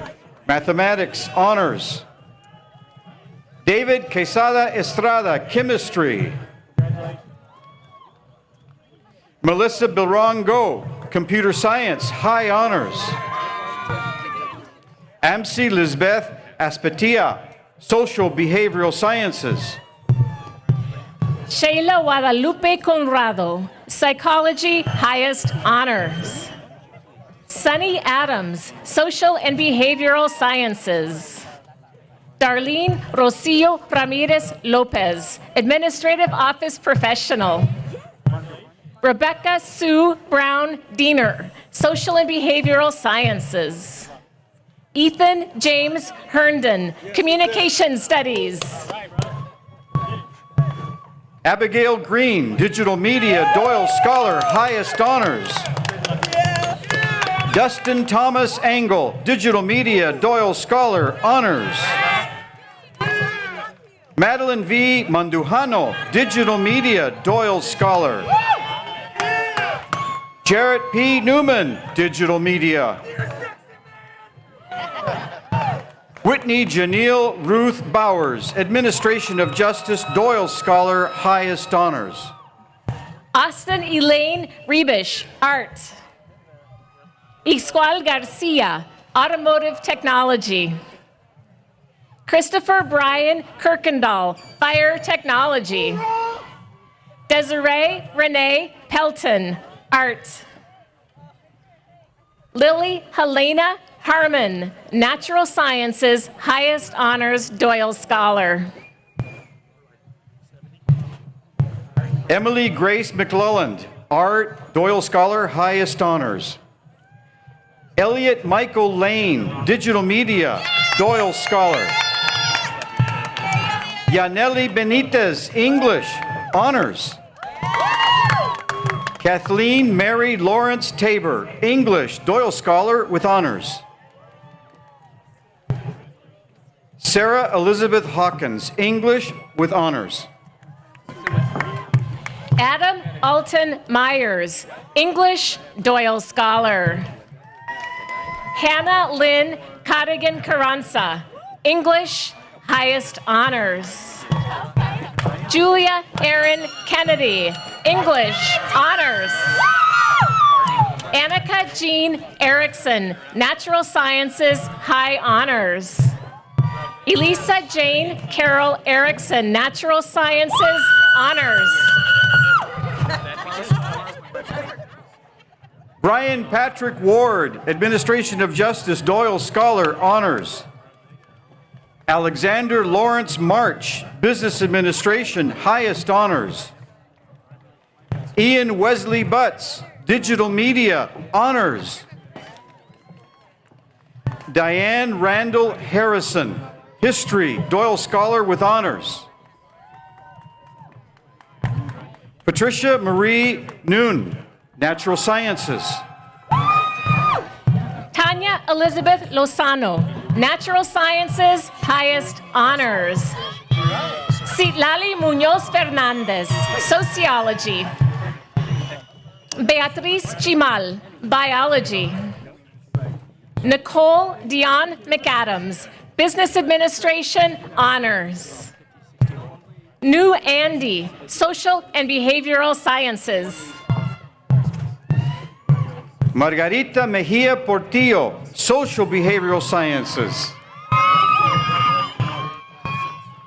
Speaker 7: Mathematics, honors. David Quesada Estrada, Chemistry. Melissa Bilrongo, Computer Science, high honors. Amsi Lisbeth Aspetia, Social Behavioral Sciences.
Speaker 8: Sheila Guadalupe Conrado, Psychology, highest honors. Sunny Adams, Social and Behavioral Sciences. Darlene Rocio Ramirez Lopez, Administrative Office Professional. Rebecca Sue Brown Diener, Social and Behavioral Sciences. Ethan James Herndon, Communication Studies.
Speaker 7: Abigail Green, Digital Media, Doyle Scholar, highest honors. Dustin Thomas Engel, Digital Media, Doyle Scholar, honors. Madeline V. Mandujano, Digital Media, Doyle Scholar. Jarrett P. Newman, Digital Media. Whitney Janelle Ruth Bowers, Administration of Justice, Doyle Scholar, highest honors.
Speaker 8: Austin Elaine Rebish, Art. Ixcual Garcia, Automotive Technology. Christopher Brian Kirkendall, Fire Technology. Desiree Renee Pelton, Art. Lily Helena Harmon, Natural Sciences, highest honors, Doyle Scholar.
Speaker 7: Emily Grace McClelland, Art, Doyle Scholar, highest honors. Elliot Michael Lane, Digital Media, Doyle Scholar. Yaneli Benitez, English, honors. Kathleen Mary Lawrence Tabor, English, Doyle Scholar with honors. Sarah Elizabeth Hawkins, English with honors.
Speaker 8: Adam Alton Myers, English, Doyle Scholar. Hannah Lynn Cadigan Carranza, English, highest honors. Julia Erin Kennedy, English, honors. Annika Jean Erickson, Natural Sciences, high honors. Elisa Jane Carol Erickson, Natural Sciences, honors.
Speaker 7: Brian Patrick Ward, Administration of Justice, Doyle Scholar, honors. Alexander Lawrence March, Business Administration, highest honors. Ian Wesley Butts, Digital Media, honors. Diane Randall Harrison, History, Doyle Scholar with honors. Patricia Marie Noon, Natural Sciences.
Speaker 8: Tanya Elizabeth Lozano, Natural Sciences, highest honors. Citlali Muñoz Fernandez, Sociology. Beatriz Chimal, Biology. Nicole Dion McAdams, Business Administration, honors. New Andy, Social and Behavioral Sciences.
Speaker 7: Margarita Mejia Portillo, Social Behavioral Sciences.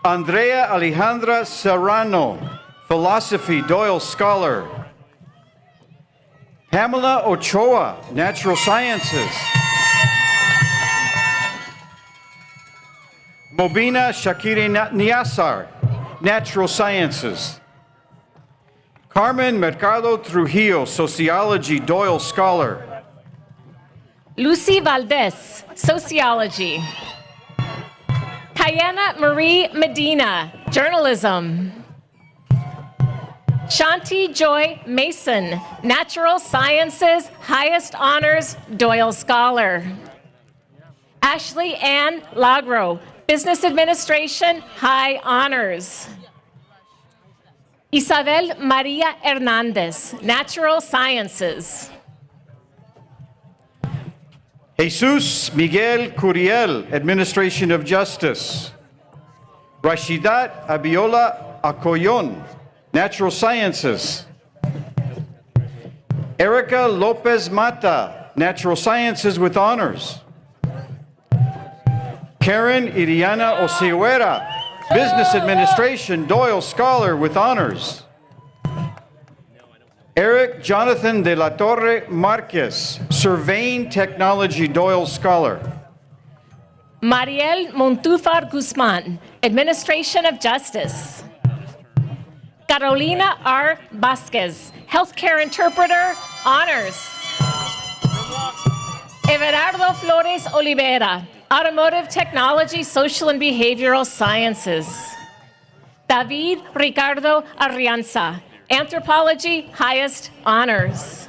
Speaker 7: Andrea Alejandra Serrano, Philosophy, Doyle Scholar. Pamela Ochoa, Natural Sciences. Mobina Shakiri Niasar, Natural Sciences. Carmen Mercado Trujillo, Sociology, Doyle Scholar.
Speaker 8: Lucy Valdez, Sociology. Kayana Marie Medina, Journalism. Shanti Joy Mason, Natural Sciences, Highest Honors, Doyle Scholar. Ashley Ann Lagro, Business Administration, High Honors. Isabel Maria Hernandez, Natural Sciences.
Speaker 7: Jesus Miguel Curiel, Administration of Justice. Rashidat Abiola Acoyon, Natural Sciences. Erica Lopez Mata, Natural Sciences with Honors. Karen Iriana Oseguera, Business Administration, Doyle Scholar with Honors. Eric Jonathan de la Torre Marquez, Surveying Technology, Doyle Scholar.
Speaker 8: Mariel Montúfar Guzman, Administration of Justice. Carolina R. Vasquez, Healthcare Interpreter, Honors. Everardo Flores Oliveira, Automotive Technology, Social and Behavioral Sciences. David Ricardo Arrianza, Anthropology, Highest Honors.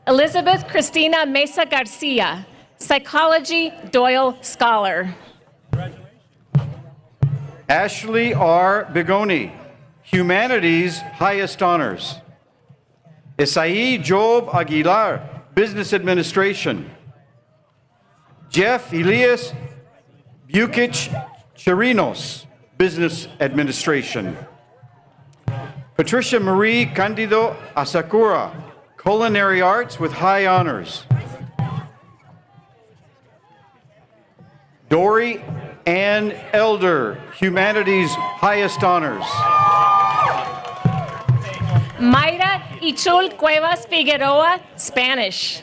Speaker 8: Elizabeth Cristina Mesa Garcia, Psychology, Doyle Scholar.
Speaker 7: Ashley R. Bigoni, Humanities, Highest Honors. Isai Job Aguilar, Business Administration. Jeff Elias Bukic Chirinos, Business Administration. Patricia Marie Candido Asakura, Culinary Arts with High Honors. Dory Ann Elder, Humanities, Highest Honors.
Speaker 8: Mayra Ichul Cuevas Figueroa, Spanish.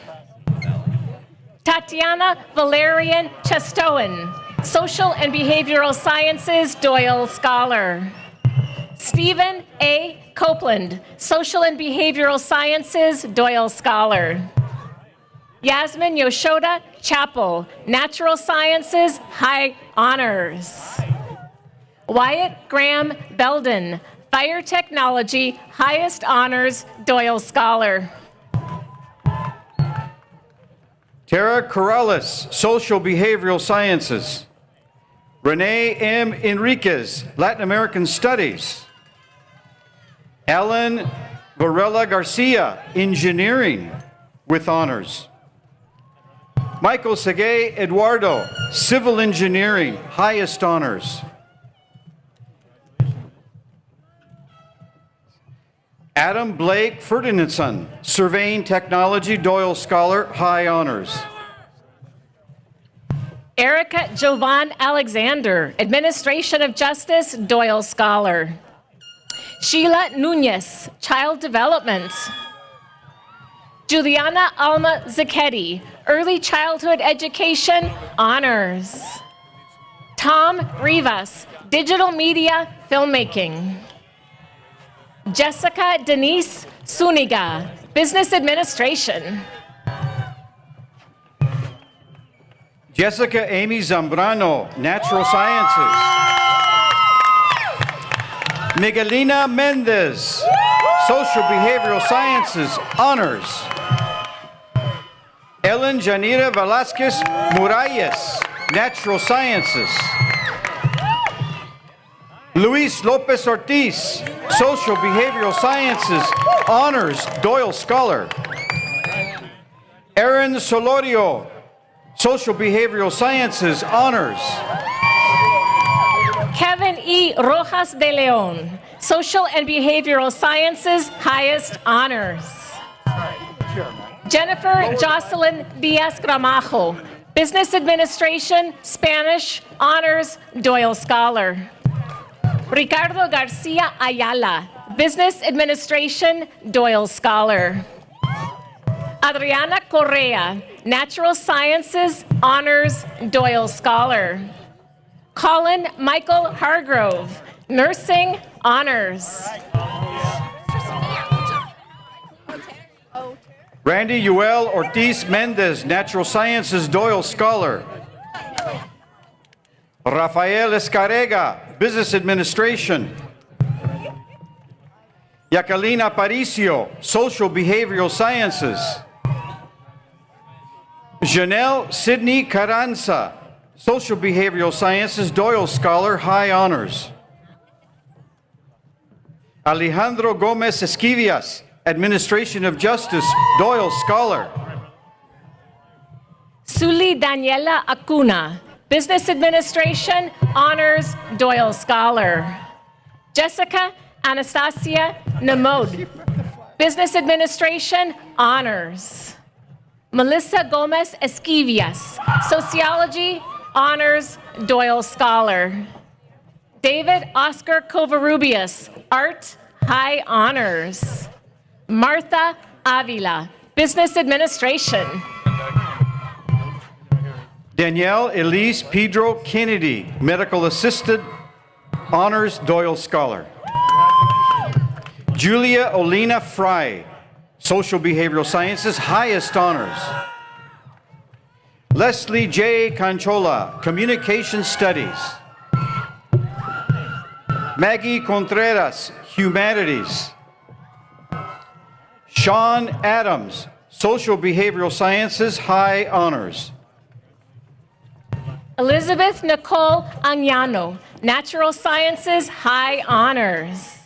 Speaker 8: Tatiana Valerian Chestoen, Social and Behavioral Sciences, Doyle Scholar. Stephen A. Copeland, Social and Behavioral Sciences, Doyle Scholar. Yasmin Yoshoda Chappell, Natural Sciences, High Honors. Wyatt Graham Belden, Fire Technology, Highest Honors, Doyle Scholar.
Speaker 7: Tara Corrales, Social Behavioral Sciences. Renee M. Enriquez, Latin American Studies. Alan Varela Garcia, Engineering with Honors. Michael Segay Eduardo, Civil Engineering, Highest Honors. Adam Blake Ferdinandson, Surveying Technology, Doyle Scholar, High Honors.
Speaker 8: Erica Jovan Alexander, Administration of Justice, Doyle Scholar. Sheila Nunez, Child Development. Juliana Alma Zacchetti, Early Childhood Education, Honors. Tom Rivas, Digital Media Filmmaking. Jessica Denise Suniga, Business Administration.
Speaker 7: Jessica Amy Zambrano, Natural Sciences. Miguelina Mendez, Social Behavioral Sciences, Honors. Ellen Janira Velasquez Muralles, Natural Sciences. Luis Lopez Ortiz, Social Behavioral Sciences, Honors, Doyle Scholar. Aaron Solorio, Social Behavioral Sciences, Honors.
Speaker 8: Kevin E. Rojas de Leon, Social and Behavioral Sciences, Highest Honors. Jennifer Jocelyn Diaz Gramajo, Business Administration, Spanish, Honors, Doyle Scholar. Ricardo Garcia Ayala, Business Administration, Doyle Scholar. Adriana Correa, Natural Sciences, Honors, Doyle Scholar. Colin Michael Hargrove, Nursing, Honors.
Speaker 7: Randy Yuel Ortiz Mendez, Natural Sciences Doyle Scholar. Rafael Escarega, Business Administration. Jacqueline Aparicio, Social Behavioral Sciences. Janelle Sidney Carranza, Social Behavioral Sciences, Doyle Scholar, High Honors. Alejandro Gomez Esquivias, Administration of Justice, Doyle Scholar.
Speaker 8: Suli Daniela Acuna, Business Administration, Honors, Doyle Scholar. Jessica Anastasia Namod, Business Administration, Honors. Melissa Gomez Esquivias, Sociology, Honors, Doyle Scholar. David Oscar Covarrubias, Art, High Honors. Martha Avila, Business Administration.
Speaker 7: Danielle Elise Pedro Kennedy, Medical Assistant, Honors, Doyle Scholar. Julia Olina Fry, Social Behavioral Sciences, highest honors. Leslie J. Conchola, Communication Studies. Maggie Contreras, Humanities. Sean Adams, Social Behavioral Sciences, high honors.
Speaker 8: Elizabeth Nicole Agnano, Natural Sciences, High Honors.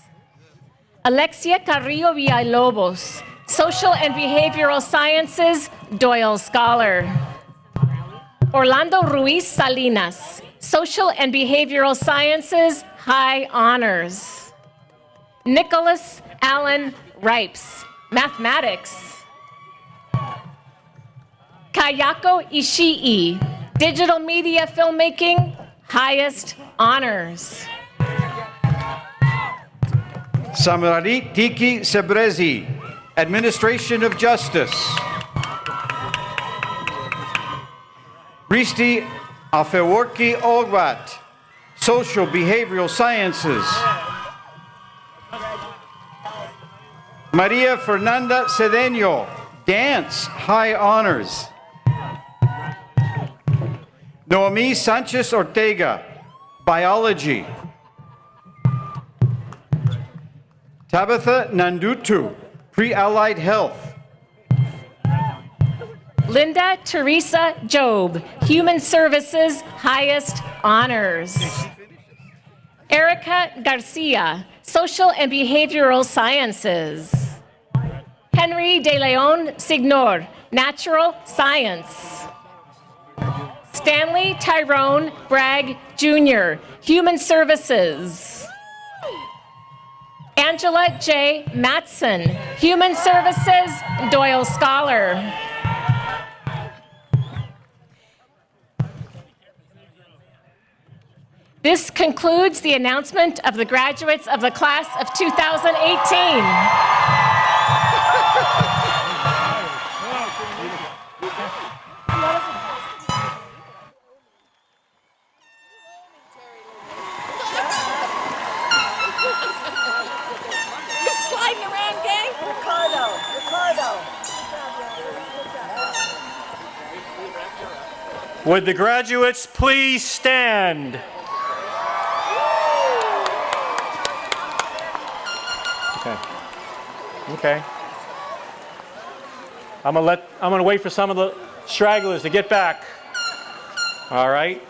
Speaker 8: Alexia Carrillo Villalobos, Social and Behavioral Sciences, Doyle Scholar. Orlando Ruiz Salinas, Social and Behavioral Sciences, High Honors. Nicholas Allen Ripes, Mathematics. Kayako Ishii, Digital Media Filmmaking, highest honors.
Speaker 7: Samarit Tiki Sebrezi, Administration of Justice. Risti Afeworki Ogbat, Social Behavioral Sciences. Maria Fernanda Cedeño, Dance, High Honors. Noemi Sanchez Ortega, Biology. Tabitha Nandutu, Pre-Allied Health.
Speaker 8: Linda Teresa Job, Human Services, highest honors. Erica Garcia, Social and Behavioral Sciences. Henry De Leon Signor, Natural Science. Stanley Tyrone Bragg Jr., Human Services. Angela J. Matson, Human Services, Doyle Scholar. This concludes the announcement of the graduates of the class of 2018.
Speaker 1: Would the graduates please stand? Okay. I'm gonna wait for some of the stragglers to get back. All right.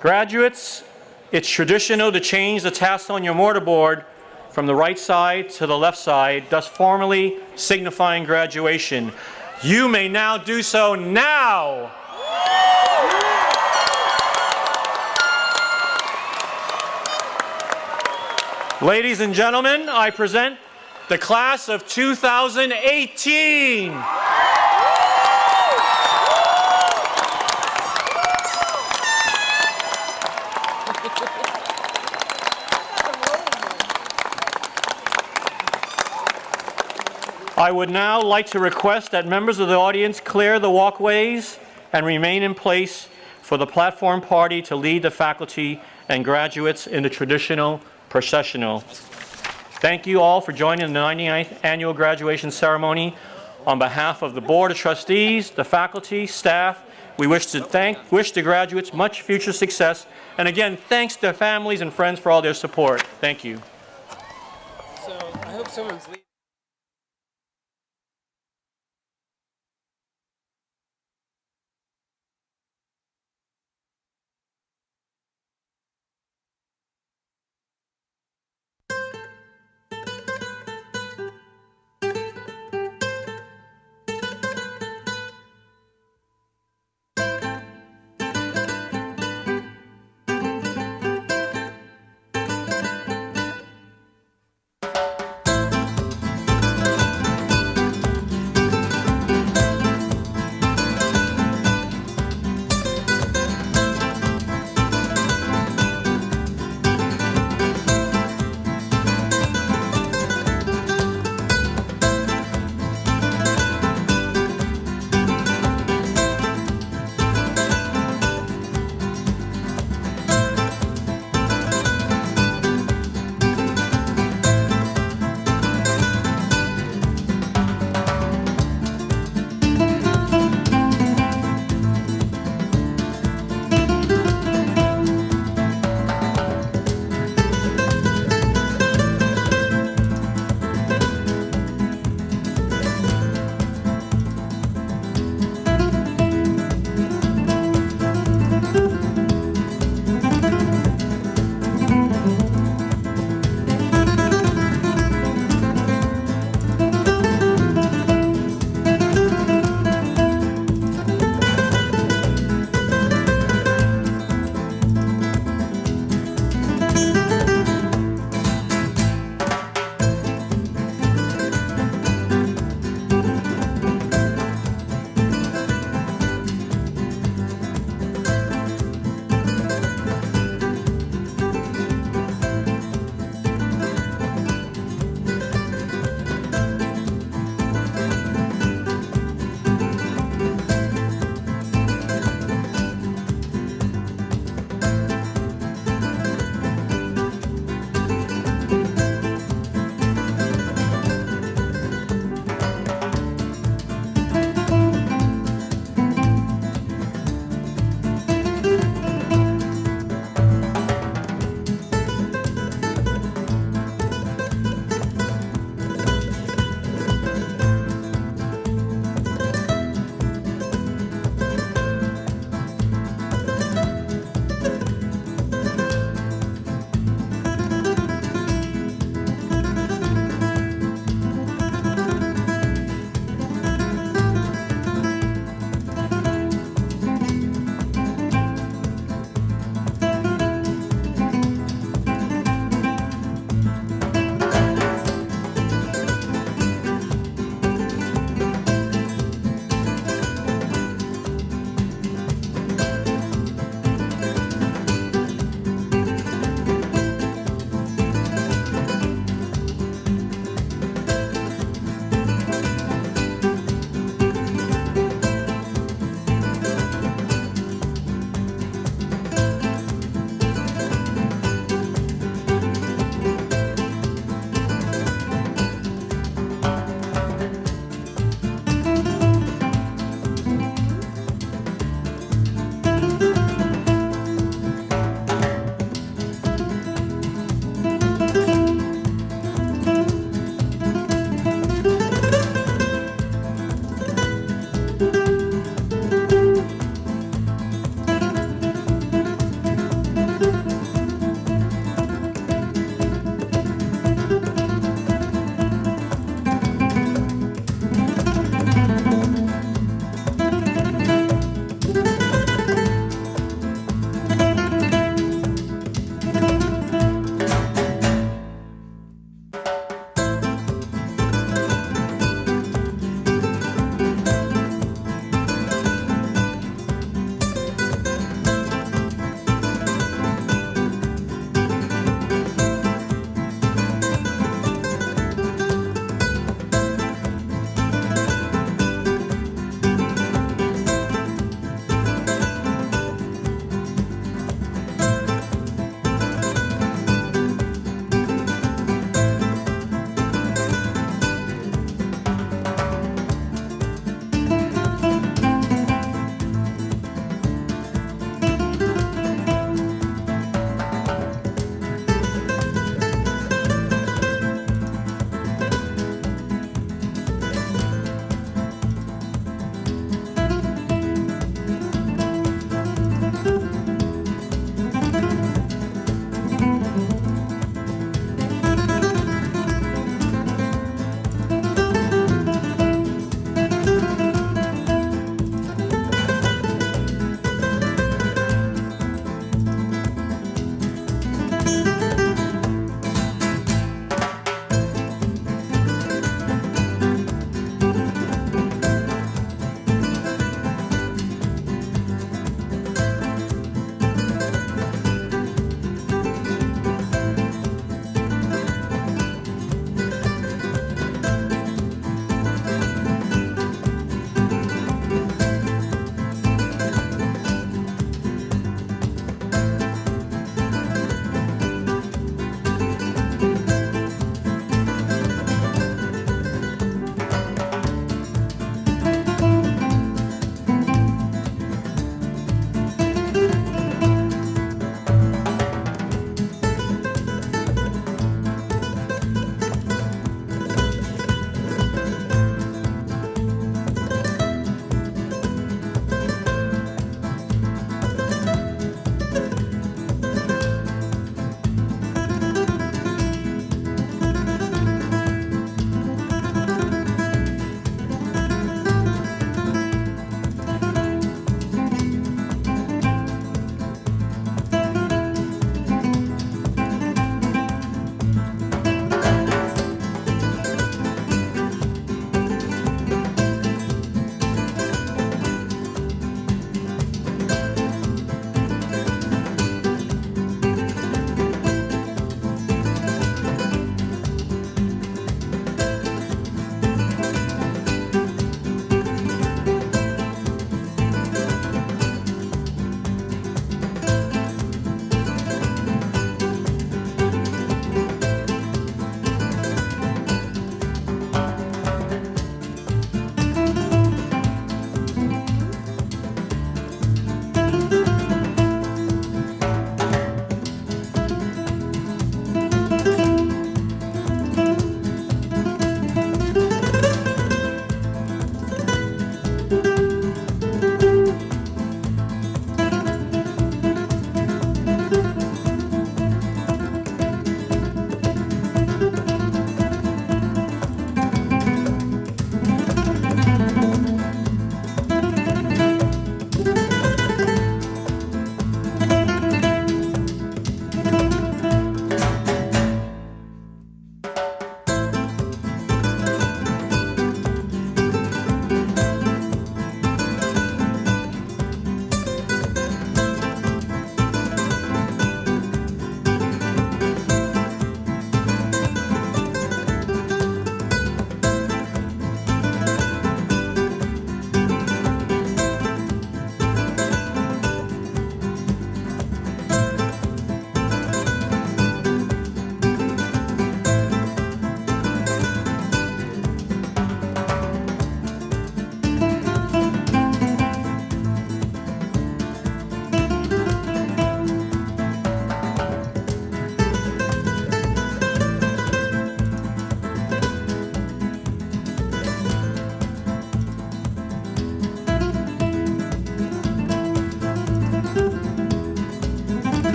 Speaker 1: Graduates, it's traditional to change the task on your mortarboard from the right side to the left side, thus formally signifying graduation. You may now do so now. Ladies and gentlemen, I present the class of 2018. I would now like to request that members of the audience clear the walkways and remain in place for the platform party to lead the faculty and graduates in the traditional processional. Thank you all for joining the 99th Annual Graduation Ceremony. On behalf of the Board of Trustees, the faculty, staff, we wish the graduates much future success. And again, thanks to their families and friends for all their support. Thank you.
Speaker 6: So I hope someone's leaving.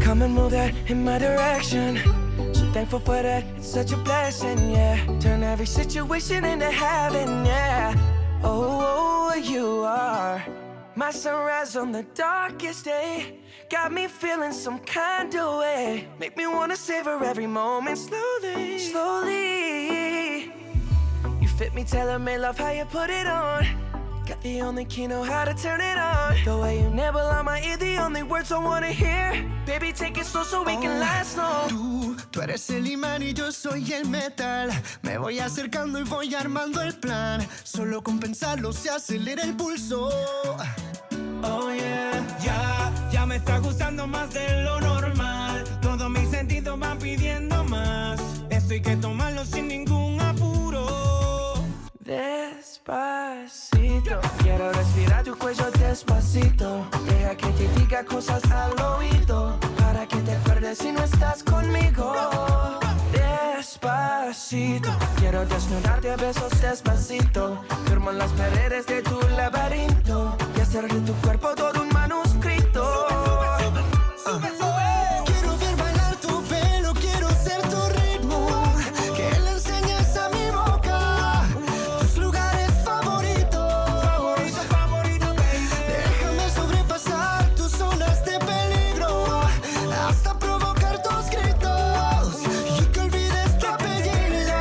Speaker 9: come and move that in my direction. So thankful for that, it's such a blessing, yeah. Turn every situation into heaven, yeah. Oh, you are my sunrise on the darkest day. Got me feeling some kind of way. Make me wanna savor every moment slowly, slowly. You fit me, tailor-made, love how you put it on. Got the only key, know how to turn it on. The way you nibble on my ear, the only words I wanna hear. Baby, take it slow so we can last long.
Speaker 10: Tú eres el imán y yo soy el metal. Me voy acercando y voy armando el plan. Solo con pensarlo se acelera el pulso.
Speaker 9: Oh yeah, ya me está gustando más de lo normal. Todos mis sentidos van pidiendo más. Esto hay que tomarlo sin ningún apuro. Despacito, quiero respirar tu cuello despacito. Deja que te diga cosas al oído, para que te acuerdes si no estás conmigo. Despacito, quiero desnudarte a besos despacito. Firmo las paredes de tu laberinto y hacer de tu cuerpo todo un manuscrito.
Speaker 10: Quiero ver bailar tu pelo, quiero ser tu ritmo. Que le enseñes a mi boca tus lugares favoritos.
Speaker 9: Favorito, baby.
Speaker 10: Déjame sobrepasar tus zonas de peligro, hasta provocar tus gritos y que olvides tu apellido.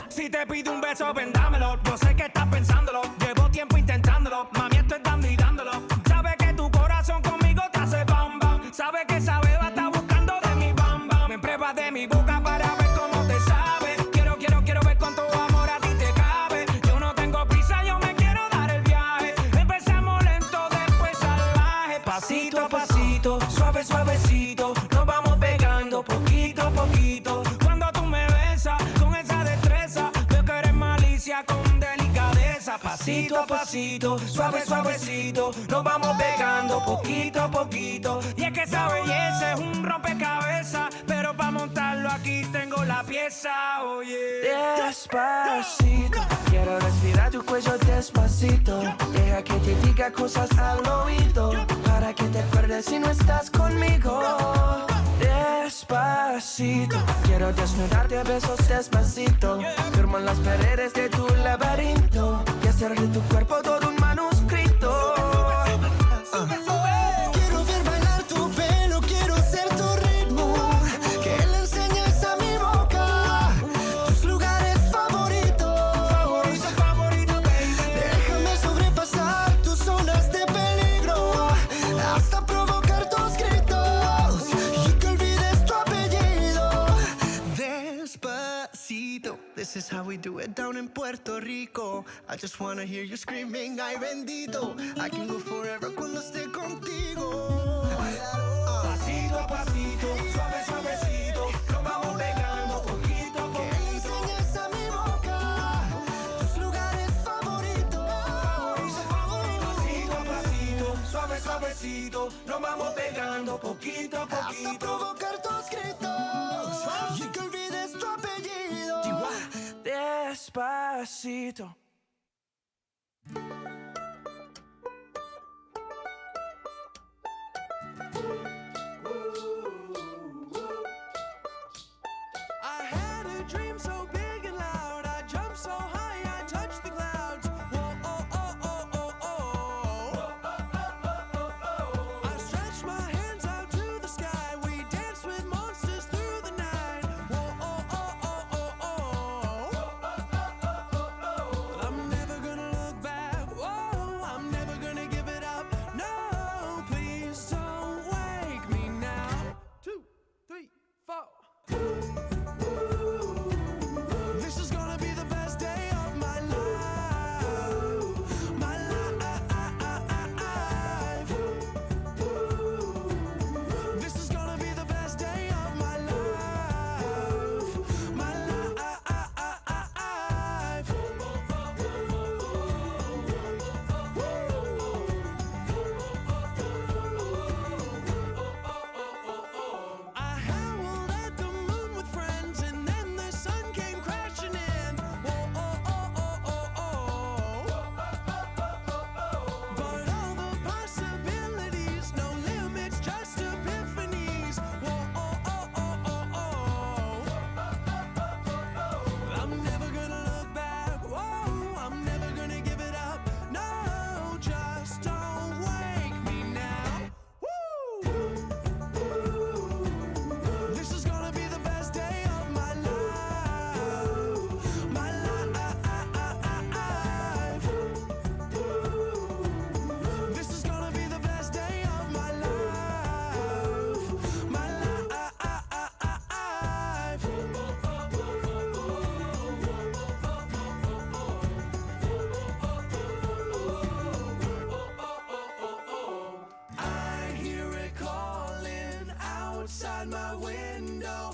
Speaker 9: Si te pido un beso, ven dámelo. Yo sé que estás pensándolo. Llevo tiempo intentándolo. Mami, esto es dando y dándolo. Sabe que tu corazón conmigo te hace bam bam. Sabe que esa beba está buscando de mi bam bam. Me pruebas de mi boca para ver cómo te sabe. Quiero ver cuánto amor a ti te cabe. Yo no tengo prisa, yo me quiero dar el viaje. Empezamos lento, después salvaje. Pasito a pasito, suave, suavecito. Nos vamos pegando poquito a poquito. Cuando tú me besas con esa destreza, veo que eres malicia con delicadeza. Pasito a pasito, suave, suavecito. Nos vamos pegando poquito a poquito. Y es que esa belleza es un rompecabezas, pero para montarlo aquí tengo la pieza, oye. Despacito, quiero respirar tu cuello despacito. Deja que te diga cosas al oído, para que te acuerdes si no estás conmigo. Despacito, quiero desnudarte a besos despacito. Firmo en las paredes de tu laberinto y hacer de tu cuerpo todo un manuscrito.
Speaker 10: Quiero ver bailar tu pelo, quiero ser tu ritmo. Que le enseñes a mi boca tus lugares favoritos.
Speaker 9: Favorito, baby.
Speaker 10: Déjame sobrepasar tus zonas de peligro, hasta provocar tus gritos y que olvides tu apellido. Despacito, this is how we do it down in Puerto Rico. I just wanna hear you screaming, ay bendito. I can go forever cuando esté contigo.
Speaker 9: Pasito a pasito, suave, suavecito. Nos vamos pegando poquito a
Speaker 10: Que le
Speaker 9: poquito.
Speaker 10: enseñes a mi boca tus lugares favoritos.
Speaker 9: Pasito a pasito, suave, suavecito. Nos vamos pegando poquito a
Speaker 10: Hasta
Speaker 9: poquito.
Speaker 10: provocar tus gritos y que olvides tu apellido.
Speaker 9: Despacito.
Speaker 4: I had a dream so big and loud. I jumped so high, I touched the clouds. Whoa, oh, oh, oh, oh, oh. I stretched my hands out to the sky. We danced with monsters through the night. Whoa, oh, oh, oh, oh, oh. outside my window.